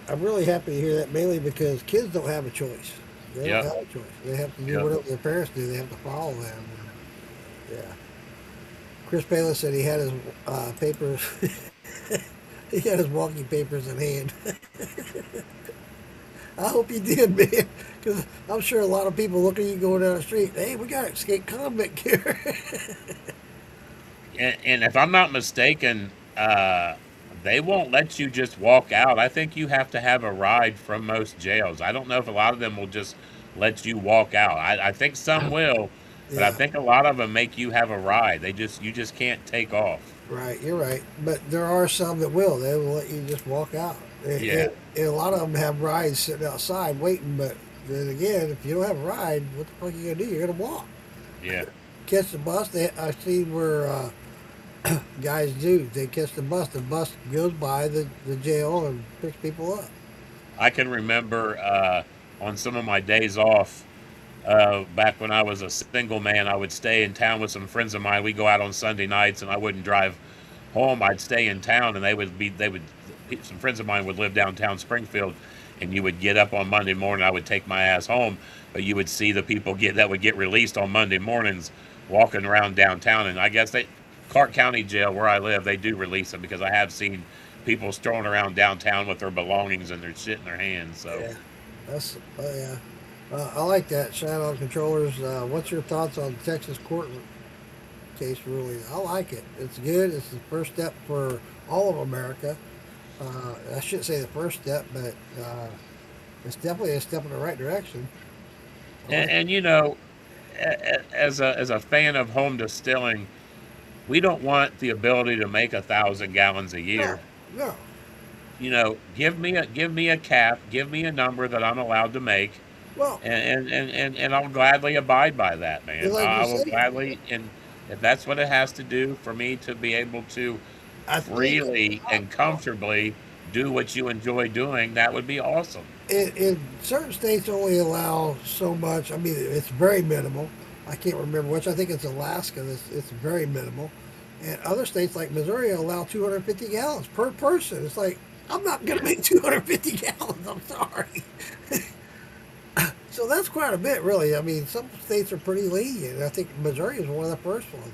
I'm really happy to hear that. Mainly because kids don't have a choice. They don't Yep. have a choice. They have to do Yep. whatever their parents do. They have to follow them. Yeah. Chris Palin said he had his papers. He got his walking papers in hand. I hope he did, man, because I'm sure a lot of people look at you going down the street. Hey, we got an escaped convict here. And if I'm not mistaken, they won't let you just walk out. I think you have to have a ride from most jails. I don't know if a lot of them will just let you walk out. I think some will, but I Yeah, think a lot of them make you have a ride. You just can't take off. right. You're right. But there are some that will. They will let you just walk out. Yeah, And a lot of them have rides sitting outside waiting. But then again, if you don't have a ride, what the fuck are you gonna do? You're gonna walk. yeah. Catch the bus. I've seen where guys do. They catch the bus. The bus goes by the jail and picks people up. I can remember on some of my days off, back when I was a single man, I would stay in town with some friends of mine. We go out on Sunday nights, and I wouldn't drive home. I'd stay in town, and some friends of mine would live downtown Springfield, and you would get up on Monday morning. I would take my ass home, but you would see the people that would get released on Monday mornings walking around downtown. And I guess Clark County Jail, where I live, they do release them because I have seen people strolling around downtown with their belongings and their shit in their hands. So. Yeah, that's yeah. I like that. Shout out controllers. What's your thoughts on the Texas court case ruling? I like it. It's good. It's the first step for all of America. I shouldn't say the first step, but it's definitely a step in the right direction. I like And as a fan of home distilling, we don't want the ability to make 1,000 gallons a no, year. no. Give me a cap, give me a number that I'm allowed to make, Well, and I'll gladly abide by that, man. like you I will say, gladly, and if that's what it has to do for me to be able to I think freely and comfortably do what you enjoy doing, that would be awesome. in certain states only allow so much. I mean, it's very minimal. I can't remember which. I think it's Alaska. It's very minimal. And other states like Missouri allow 250 gallons per person. It's like, I'm not going to Yeah. make 250 gallons. I'm sorry. So that's quite a bit, really. I mean, some states are pretty lenient. I think Missouri is one of the first ones.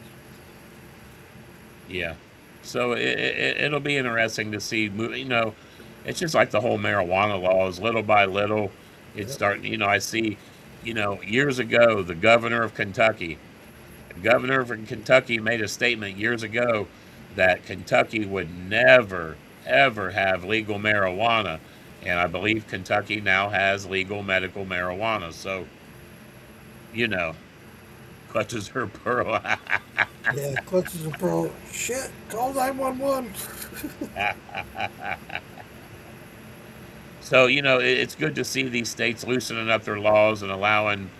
Yeah. So it'll be interesting to see. It's just like the whole marijuana laws. Little by little, it's Yep. starting. I see. Years ago, the governor of Kentucky made a statement years ago that Kentucky would never ever have legal marijuana, and I believe Kentucky now has legal medical marijuana. So you know, clutches her pearl. Yeah, clutches a pro. Shit, call 911. So it's good to see these states loosening up their laws and allowing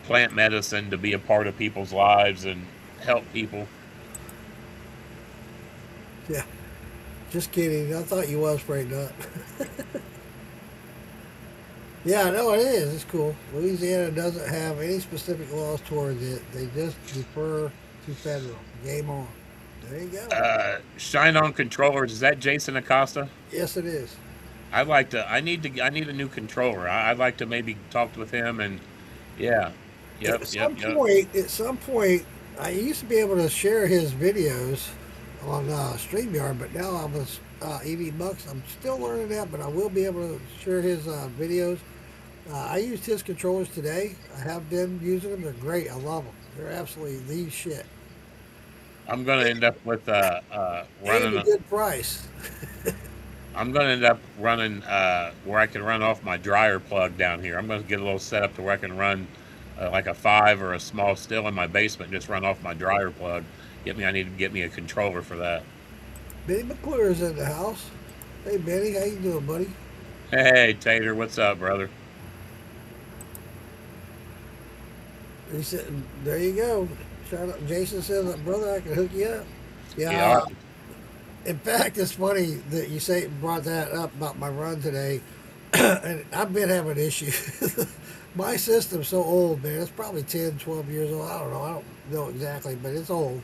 plant medicine to be a part of people's lives and help people. Yeah, just kidding. I thought you was afraid not. Yeah, no, it is. It's cool. Louisiana doesn't have any specific laws towards it. They just defer to federal. Game on. There you go. Shine on controllers. Is that Jason Acosta? Yes, it is. I'd like to. I need a new controller. I'd like to maybe talk with him and yeah. Yep. Yep. Yep. At some point, I used to be able to share his videos on StreamYard, but now I'm with EV Bucks. I'm still learning that, but I will be able to share his videos. I used his controllers today. I have been using them. They're great. I love them. They're absolutely the shit. I'm gonna end up with And running. a good price. I'm gonna end up running where I can run off my dryer plug down here. I'm gonna get a little setup to where I can run like a 5 or a small still in my basement. Just run off my dryer plug. I need to get me a controller for that. Benny McClure's in the house. Hey, Benny, how you doing, buddy? Hey Tater, what's up, brother? He said, there you go. Shout out. Jason says, brother, I can hook you up. Yeah. Yeah. In fact, it's funny that you say brought that up about my run today. And I've been having issues. My system's so old, man. It's probably 10, 12 years old. I don't know. I don't know exactly, but it's old.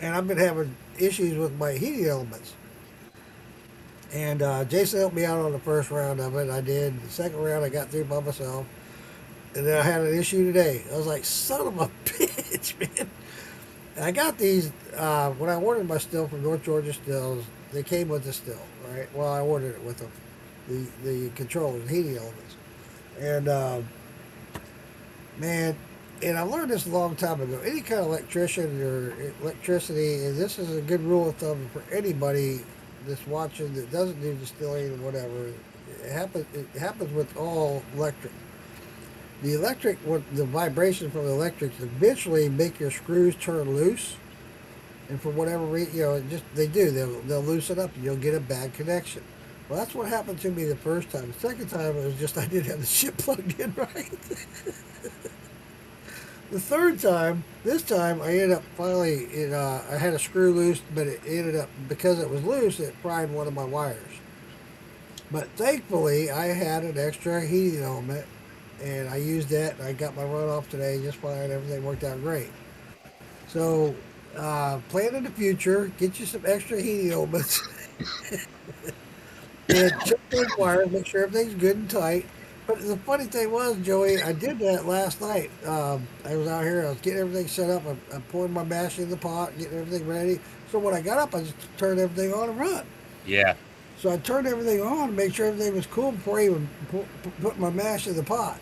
And I've been having issues with my heating elements. And Jason helped me out on the first round of it. I did. The second round, I got through by myself. And then I had an issue today. I was like, son of a bitch, man. I got these when I ordered my still from North Georgia Stills. They came with the still, right? Well, I ordered it with them, the controllers, heating elements, and man, and I learned this a long time ago. Any kind of electrician or electricity, and this is a good rule of thumb for anybody that's watching that doesn't do distilling or whatever. It happens with all electric. The electric, what the vibration from the electrics eventually make your screws turn loose, and for whatever reason, they do. They'll loosen up, and you'll get a bad connection. Well, that's what happened to me the first time. The second time, it was just I didn't have the shit plugged in right. The third time, this time, I ended up finally, I had a screw loose, but it ended up, because it was loose, it fried one of my wires. But thankfully, I had an extra heating element, and I used that, and I got my run off today just fine. Everything worked out great. So, plan in the future, get you some extra heating elements, and check those wires, make sure everything's good and tight. But the funny thing was, Joey, I did that last night. I was out here, I was getting everything set up. I poured my mash in the pot, getting everything ready. So when I got up, I just turned everything on and run. Yeah. So I turned everything on to make sure everything was cool before I even put my mash in the pot.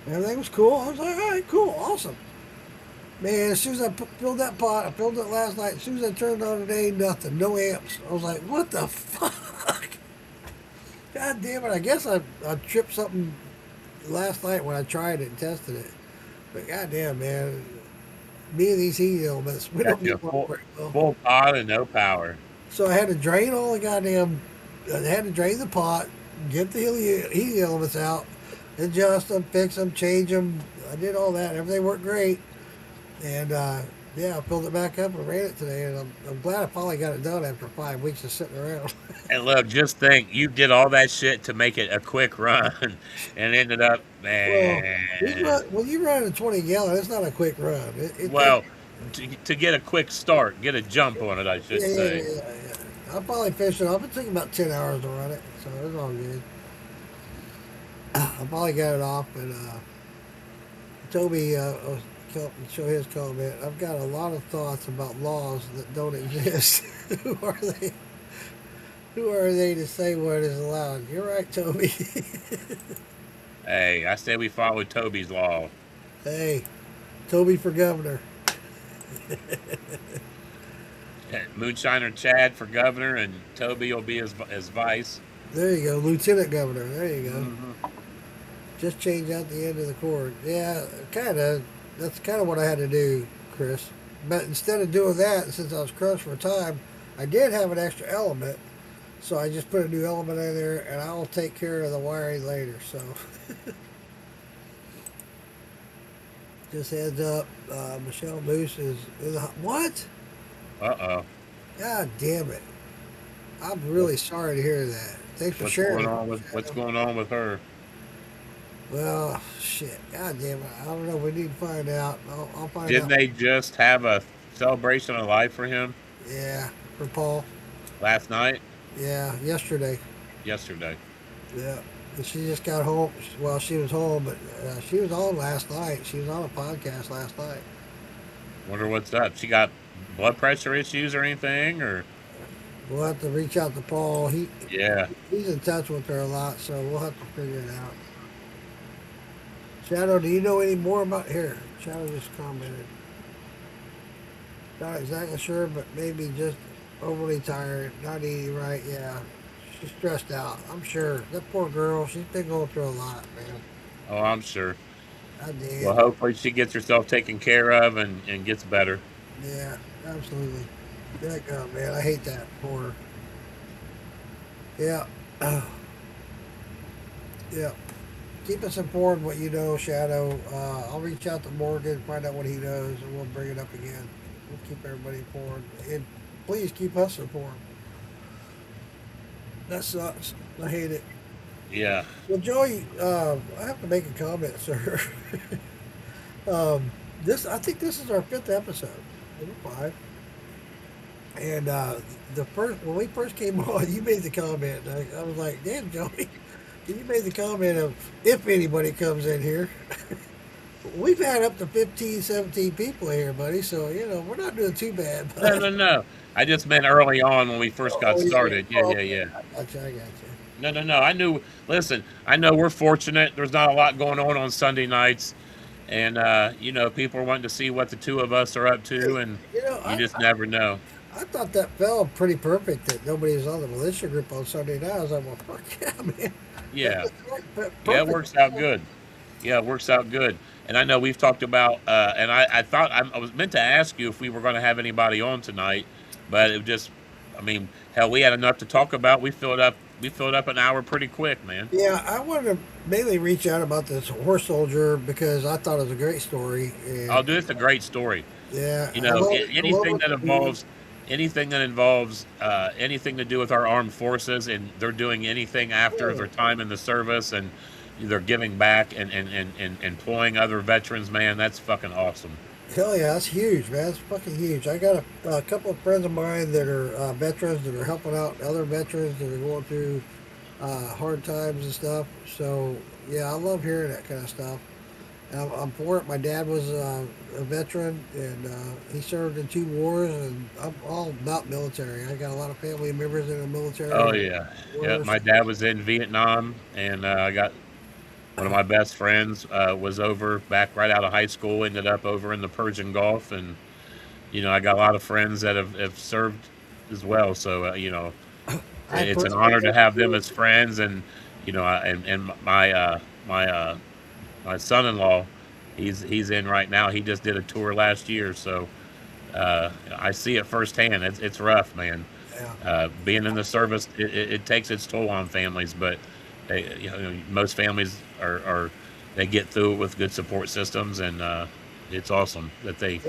And everything was cool. I was like, all right, cool, awesome. Man, as soon as I filled that pot, I filled it last night. As soon as I turned it on today, nothing, no amps. I was like, what the fuck? God damn it, I guess I tripped something last night when I tried it and tested it. But goddamn, man, me and these heat elements, we don't get full pot and no power. So I had to drain all the goddamn, I had to drain the pot, get the heating elements out, adjust them, fix them, change them. I did all that. Everything worked great. And yeah, I filled it back up and ran it today. And I'm glad I finally got it done after 5 weeks of sitting around. And look, just think, you did all that shit to make it a quick run, and ended up, man. Well, when you run a 20 gallon, it's not a quick run. To get a quick start, get a jump on it, I should say. Yeah. I finally finished it off. It took about 10 hours to run it, so it was all good. I finally got it off, and Toby show his comment. I've got a lot of thoughts about laws that don't exist. Who are they? Who are they to say what is allowed? You're right, Toby. Hey, I say we follow Toby's law. Hey, Toby for governor. Moonshiner Chad for governor, and Toby will be his vice. There you go, lieutenant governor. There you go. Mm-hmm. Just change out the end of the cord. Yeah, kind of. That's kind of what I had to do, Chris. But instead of doing that, since I was crushed for time, I did have an extra element. So I just put a new element in there, and I'll take care of the wiring later. So just heads up, Michelle Moose is in the what? Uh-oh. God damn it! I'm really sorry to hear that. Thanks for sharing. What's going on with her? Well, shit. God damn it! I don't know. We need to find out. I'll find out. Didn't they just have a celebration of life for him? Yeah, for Paul. Last night? Yeah, yesterday. Yesterday. Yeah. And she just got home. Well, she was home, but she was on last night. She was on a podcast last night. Wonder what's up. She got blood pressure issues or anything, or? We'll have to reach out to Paul. He's in touch with her a lot, so we'll have to figure it out. Shadow, do you know any more about here? Shadow just commented. Not exactly sure, but maybe just overly tired, not eating right. Yeah, she's stressed out. I'm sure. That poor girl, she's been going through a lot, man. Oh, I'm sure. I did. Well, hopefully she gets herself taken care of and gets better. Yeah, absolutely. Man, I hate that for her. Yeah. Yeah. Keep us informed what you know, Shadow. I'll reach out to Morgan, find out what he knows, and we'll bring it up again. We'll keep everybody informed. And please keep us informed. That sucks. I hate it. Yeah. Well, Joey, I have to make a comment, sir. I think this is our 5th episode. Number 5. And when we first came on, you made the comment. I was like, damn, Joey. You made the comment of if anybody comes in here. we've had up to 15, 17 people here, buddy. So we're not doing too bad. No, But no, no. I just meant early on when we first got oh yeah, started. Yeah, oh, yeah, okay, yeah. I got you. No, no, no. I knew. Listen, I know we're fortunate. There's not a lot going on Sunday nights, and people are wanting to see what the two of us are up to, Hey, and you know, you I, just I never know. I thought that fell pretty perfect that nobody was on the militia group on Sunday night. I was like, well, fuck yeah, man. That Yeah, was yeah. It perfect. works out good. Yeah, it works out good. And I know we've talked about, and I thought I was meant to ask you if we were going to have anybody on tonight, but it just, I mean, hell, we had enough to talk about. We filled up. We filled up an hour pretty quick, man. Yeah, I wanted to mainly reach out about this horse soldier because I thought it was a great story, Oh, and dude, it's a great story. yeah, You I know, love it. I love anything what that they do. involves anything to do with our armed forces, and they're doing anything after Yeah. their time in the service, and they're giving back and employing other veterans. Man, that's fucking awesome. Hell yeah, that's huge, man. That's fucking huge. I got a couple of friends of mine that are veterans that are helping out other veterans that are going through hard times and stuff. So yeah, I love hearing that kind of stuff. And I'm for it. My dad was a veteran, and he served in two wars, and I'm all about military. I got a lot of family members in the military Oh and yeah, yeah. wars. My dad was in Vietnam, and I got one of my best friends was over back right out of high school. Ended up over in the Persian Gulf, and I got a lot of friends that have served as well. So I it's an personally honor to got have them to as friends, and and my son-in-law, he's in right now. He just did a tour last year, so I see it firsthand. It's rough, man. yeah. Being in the service, it takes its toll on families, but most families are they get through it with good support systems, and it's awesome that they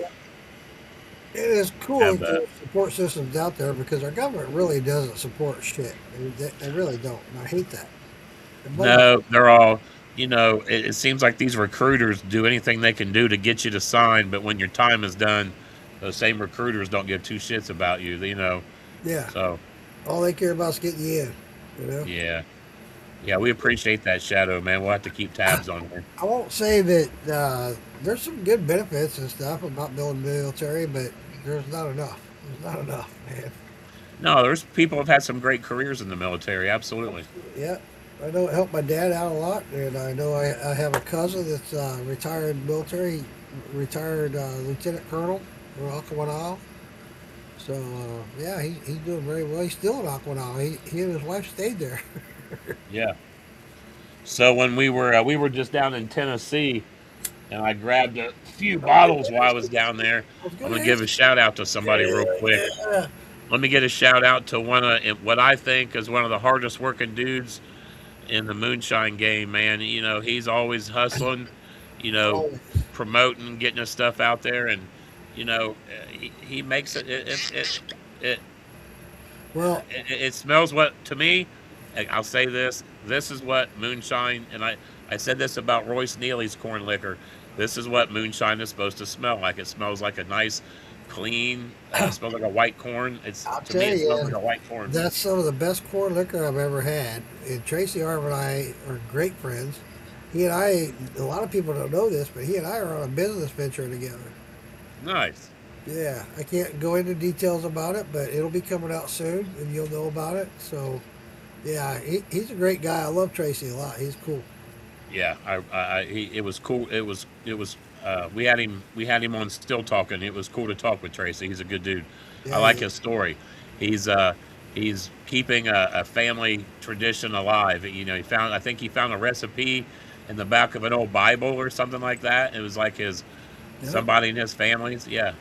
It is cool have that that. there's support systems out there because our government really doesn't support shit. They really don't. And I hate that. It bugs No, they're all. It seems like these recruiters do anything they can do to get you to sign, but when your time is done, those same recruiters don't give two shits about you. Yeah. So All they care about is getting you in. You know. yeah, yeah, we appreciate that, Shadow, man. We'll have to keep tabs on her. I won't say that there's some good benefits and stuff about building the military, but there's not enough. There's not enough, man. No, there's people have had some great careers in the military. Absolutely. Yeah. I know it helped my dad out a lot, and I know I have a cousin that's retired military, retired lieutenant colonel in Aquanal. So yeah, he's doing very well. He's still in Aquanal. He and his wife stayed there. Yeah. So when we were just down in Tennessee, and I grabbed a few bottles while I was down there. I was I'm gonna gonna give ask a you. shout out to somebody real quick. Yeah. Let me get a shout out to one of what I think is one of the hardest working dudes in the moonshine game, man. He's always hustling, you know, Oh, promoting, getting his stuff out there, and he makes it well, it smells what to me. I'll say this: this is what moonshine, and I said this about Royce Neely's corn liquor. This is what moonshine is supposed to smell like. It smells like a nice, clean. Smells like a white corn. It's I'll to me, tell it smells you, like a white corn. that's some of the best corn liquor I've ever had. And Tracy Arm and I are great friends. He and I, a lot of people don't know this, but he and I are on a business venture together. Nice. Yeah, I can't go into details about it, but it'll be coming out soon, and you'll know about it. So, yeah, he's a great guy. I love Tracy a lot. He's cool. Yeah, it was cool. It was. We had him on Still Talking. It was cool to talk with Tracy. He's a good dude. I Yeah, like he, his story. He's keeping a family tradition alive. I think he found a recipe in the back of an old Bible or something like that. It was like his yep. somebody in his family's. Yeah,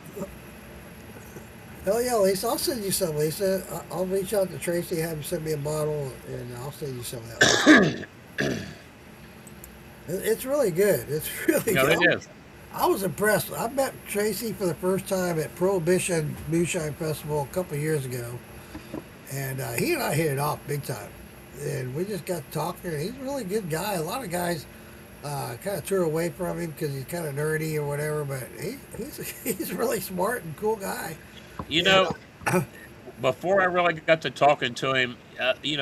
Hell yeah, Lisa. I'll send you some, Lisa. I'll reach out to Tracy, have him send me a bottle, and I'll send you some of that, Lisa. It's really good. It's really good. it is. I was impressed. I met Tracy for the first time at Prohibition Moonshine Festival a couple of years ago, and he and I hit it off big time. And we just got talking. He's a really good guy. A lot of guys kind of turn away from him because he's kind of nerdy or whatever, but he's he's a really smart and cool guy. You And know, before I really got to talking to him,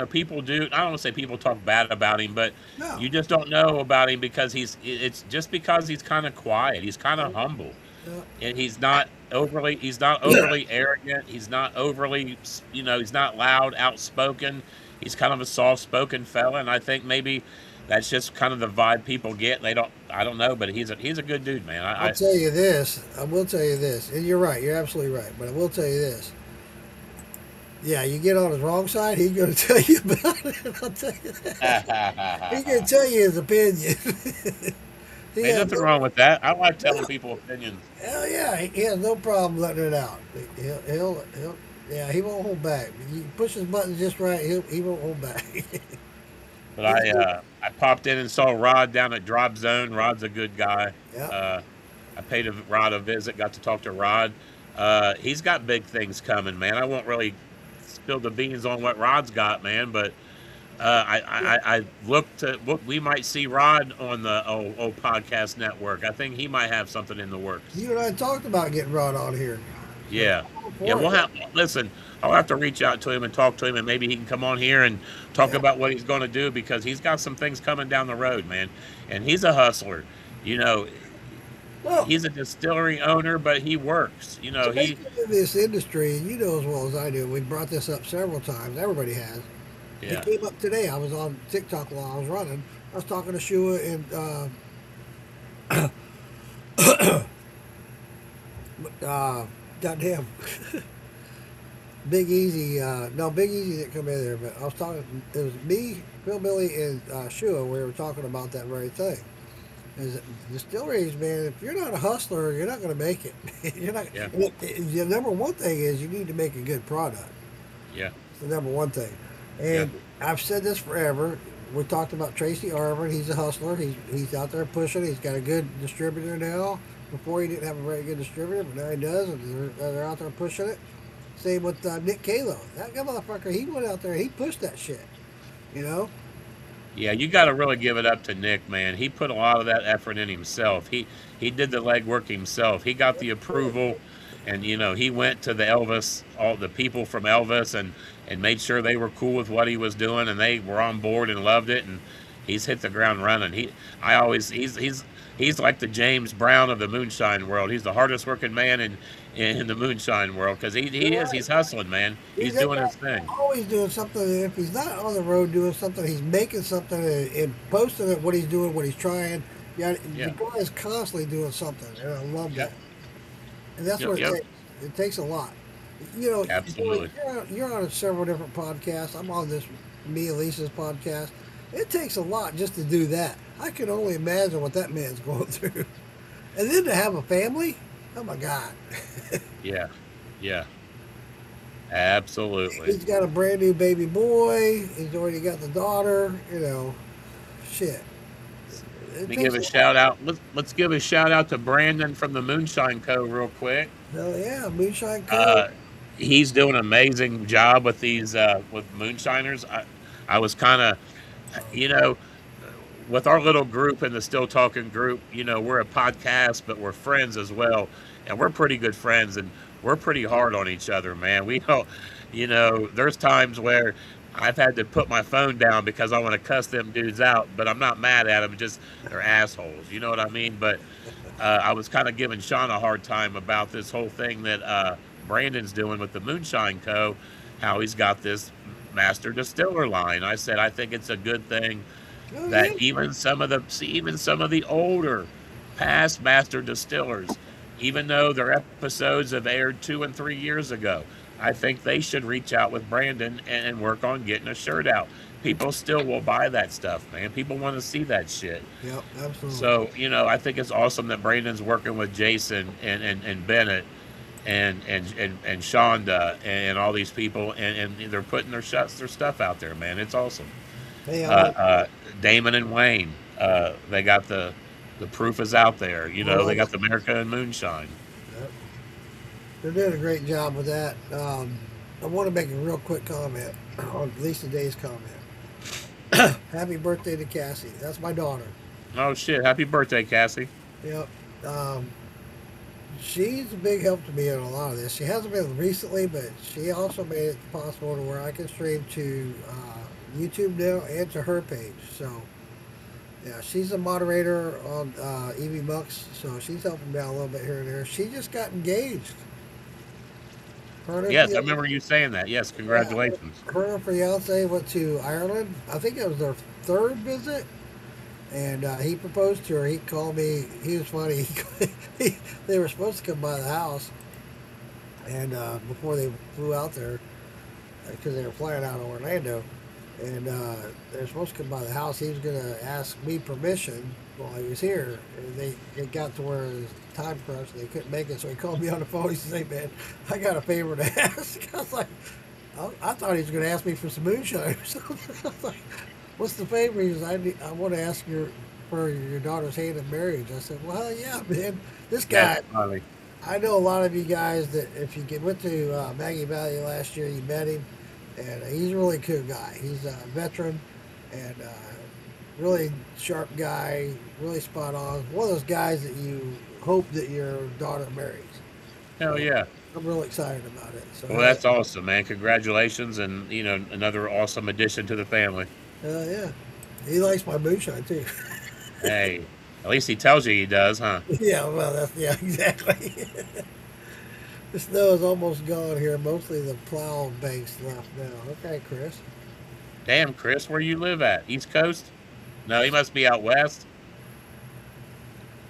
people do. I don't want to say people talk bad about him, but No. you just don't know about him because it's just because he's kind of quiet. He's kind of humble, Yeah. and he's not overly arrogant. He's not overly, he's not loud, outspoken. He's kind of a soft-spoken fella, and I think maybe that's just kind of the vibe people get. I don't know, but he's a good dude, man. I'll tell you this. I will tell you this, and you're right. You're absolutely right. But I will tell you this. Yeah, you get on his wrong side, he's going to tell you about it. I'll tell you that. He's going to tell you his opinion. He Ain't has nothing no, wrong with that. I like telling people opinions. hell yeah, he has no problem letting it out. Yeah, he won't hold back. You push his buttons just right, he won't hold back. But He's good. I popped in and saw Rod down at Drop Zone. Rod's a good guy. Yeah. I paid Rod a visit. Got to talk to Rod. He's got big things coming, man. I won't really spill the beans on what Rod's got, man. But I looked to what we might see Rod on the old podcast network. I think he might have something in the works. You and I talked about getting Rod on here. Yeah, All yeah. for We'll it. have listen. I'll have to reach out to him and talk to him, and maybe he can come on here and talk Yeah. about what he's going to do because he's got some things coming down the road, man. And he's a hustler. You know, Well, he's a distillery owner, but he works. to make it in this industry, and you know as well as I do, we brought this up several times. Everybody has. It Yeah, came up today. I was on TikTok while I was running. I was talking to Shua and goddamn Big Easy. No, Big Easy didn't come in there, but I was talking. It was me, Bill, Billy, and Shua. We were talking about that very thing. Is that distilleries, man? If you're not a hustler, you're not going to make it. You're not. yeah, The number one thing is you need to make a good product. yeah, It's the number one thing. yeah, And I've said this forever. We talked about Tracy Arvin. He's a hustler. He's out there pushing. He's got a good distributor now. Before he didn't have a very good distributor, but now he does, and they're out there pushing it. Same with Nick Kalo. That motherfucker, he went out there. He pushed that shit. You know. yeah. You got to really give it up to Nick, man. He put a lot of that effort in himself. He did the legwork himself. He got the approval, and he went to the Elvis, all the people from Elvis, and made sure they were cool with what he was doing, and they were on board and loved it. And he's hit the ground running. He's like the James Brown of the moonshine world. He's the hardest working man in the moonshine world because he You're is. right. He's hustling, man. He's That doing guy his thing. always doing something. And if he's not on the road doing something, he's making something and posting it, what he's doing, what he's trying. Yeah, the Yeah. guy is constantly doing something, and I love that. Yep. And that's Yep. what it Yep. takes. It takes a lot. You know, Absolutely. you're on several different podcasts. I'm on this me and Lisa's podcast. It takes a lot just to do that. I can only imagine what that man's going through. And then to have a family, oh my God. Yeah. Yeah. Absolutely. He's got a brand new baby boy. He's already got the daughter. Shit. Let It me takes give a a lot. shout out. Let's give a shout out to Brandon from the Moonshine Co. real quick. Hell yeah, Moonshine Cove. Uh, he's doing an amazing job with these with moonshiners. I was kind of, you know, with our little group in the Still Talking group. We're a podcast, but we're friends as well, and we're pretty good friends, and we're pretty hard on each other, man. We don't, there's times where I've had to put my phone down because I want to cuss them dudes out, but I'm not mad at them. Just they're assholes. You know what I mean? But I was kind of giving Sean a hard time about this whole thing that Brandon's doing with the Moonshine Co. How he's got this master distiller line. I said I think it's a good thing Oh yeah. that even some of the older past master distillers, even though their episodes have aired 2 and 3 years ago, I think they should reach out with Brandon and work on getting a shirt out. People still will buy that stuff, man. People want to see that shit. Yep, absolutely. So, I think it's awesome that Brandon's working with Jason and Bennett and Shonda and all these people and they're putting their stuff out there, man. It's awesome. Hey, Uh, I like Damon and Wayne, they got the proof is out there. They got the America and Moonshine. yep. They're doing a great job with that. I want to make a real quick comment on Lisa Day's comment. Happy birthday to Cassie. That's my daughter. Oh shit! Happy birthday, Cassie. Yep. Um, she's a big help to me in a lot of this. She hasn't been recently, but she also made it possible to where I can stream to YouTube now and to her page. So yeah, she's a moderator on Evie Bucks, so she's helping me out a little bit here and there. She just got engaged. Yes, I remember you saying that. Yes, congratulations. Her and her fiance went to Ireland. I think it was their third visit. And he proposed to her. He called me. He was funny. They were supposed to come by the house, and before they flew out there, because they were flying out of Orlando, and they were supposed to come by the house. He was going to ask me permission while he was here. And it got to where it was time crunch. And they couldn't make it, so he called me on the phone. He said, "Hey man, I got a favor to ask." I was like, I thought he was going to ask me for some moonshine or something. I was like, "What's the favor?" He says, I want to ask for your daughter's hand in marriage. I said, well, yeah, man. This guy, I know a lot of you guys that if you went to Maggie Valley last year, you met him, and he's a really cool guy. He's a veteran and really sharp guy, really spot on. One of those guys that you hope that your daughter marries. Hell yeah. I'm really excited about it. So, well, that's awesome, man. Congratulations, and another awesome addition to the family. Yeah. He likes my moonshine too. Hey, at least he tells you he does, huh? Yeah, well, yeah, exactly. The snow is almost gone here. Mostly the plow banks left now. Okay, Chris. Damn, Chris, where you live at? East Coast? No, he must be out west.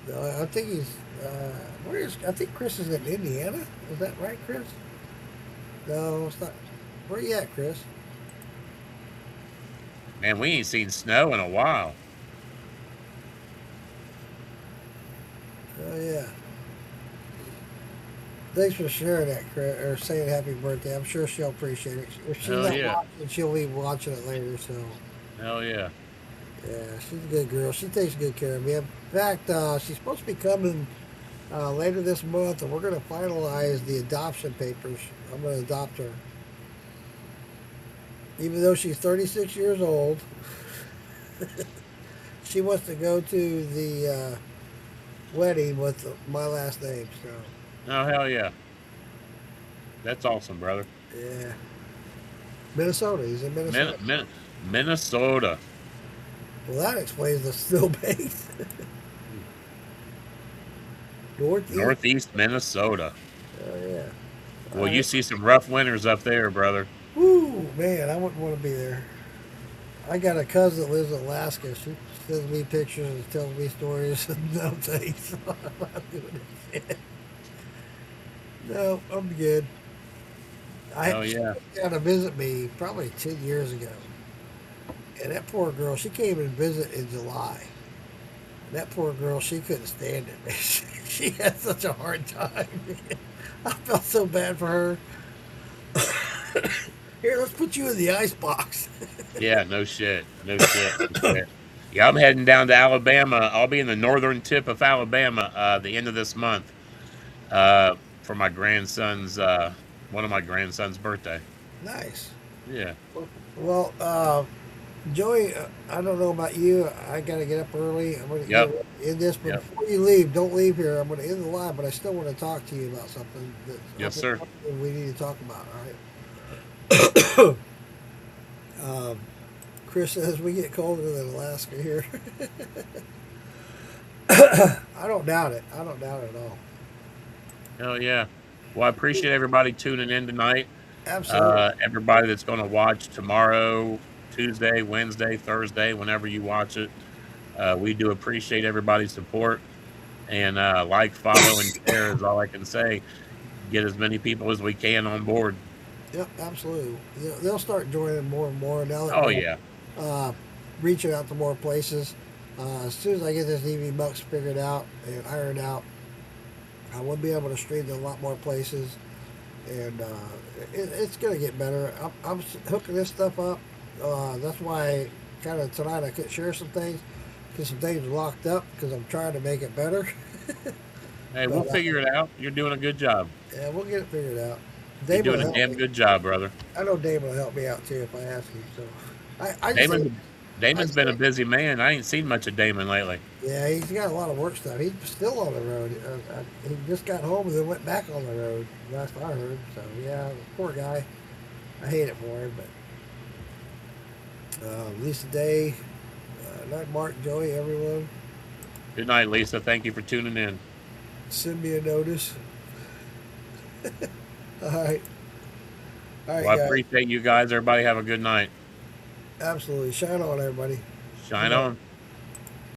No, I think he's. I think Chris is in Indiana. Is that right, Chris? No, it's not. Where you at, Chris? Man, we ain't seen snow in a while. Oh yeah. Thanks for sharing that, Chris, or saying happy birthday. I'm sure she'll appreciate it. If she's not watching, she'll be watching it later. So. Hell yeah. Yeah, she's a good girl. She takes good care of me. In fact, she's supposed to be coming later this month, and we're going to finalize the adoption papers. I'm going to adopt her. Even though she's 36 years old, she wants to go to the wedding with my last name. So. Oh, hell yeah. That's awesome, brother. Yeah. Minnesota. He's in Minnesota. Minnesota. Well, that explains the snowbanks. Northeast Minnesota. Oh, yeah. Well, you see some rough winters up there, brother. Woo, man, I wouldn't want to be there. I got a cousin that lives in Alaska. She sends me pictures and tells me stories. No thanks. I'm not doing it. No, I'm good. She came down to visit me probably 10 years ago. And that poor girl, she came and visited in July. And that poor girl, she couldn't stand it. She had such a hard time. I felt so bad for her. Here, let's put you in the ice box. Yeah, no shit. No shit. Yeah, I'm heading down to Alabama. I'll be in the northern tip of Alabama the end of this month for my grandson's, one of my grandson's birthday. Nice. Yeah. Well, Joey, I don't know about you. I got to get up early. I'm going to end this. But before you leave, don't leave here. I'm going to end the live, but I still want to talk to you about something. Yes, sir. We need to talk about, all right? Chris says we get colder than Alaska here. I don't doubt it. I don't doubt it at all. Hell yeah. Well, I appreciate everybody tuning in tonight. Absolutely. Everybody that's going to watch tomorrow, Tuesday, Wednesday, Thursday, whenever you watch it. We do appreciate everybody's support. And like, follow, and share is all I can say. Get as many people as we can on board. Yep, absolutely. They'll start joining more and more now that reaching out to more places. As soon as I get this EV Bucks figured out and ironed out, I will be able to stream to a lot more places, and it's going to get better. I'm hooking this stuff up. That's why kind of tonight I couldn't share some things because some things are locked up because I'm trying to make it better. Hey, we'll figure it out. You're doing a good job. Yeah, we'll get it figured out. You're doing a damn good job, brother. I know Damon will help me out too if I ask him. So, Damon's I'd been a say- busy man. I ain't seen much of Damon lately. Yeah, he's got a lot of work stuff. He's still on the road. He just got home and then went back on the road. Last I heard. So yeah, the poor guy. I hate it for him. But Lisa Day, night, Mark, Joey, everyone. Good night, Lisa. Thank you for tuning in. Send me a notice. All right. All right, Well, I guys. appreciate you guys. Everybody have a good night. Absolutely. Shine on, everybody. Shine Good night. on.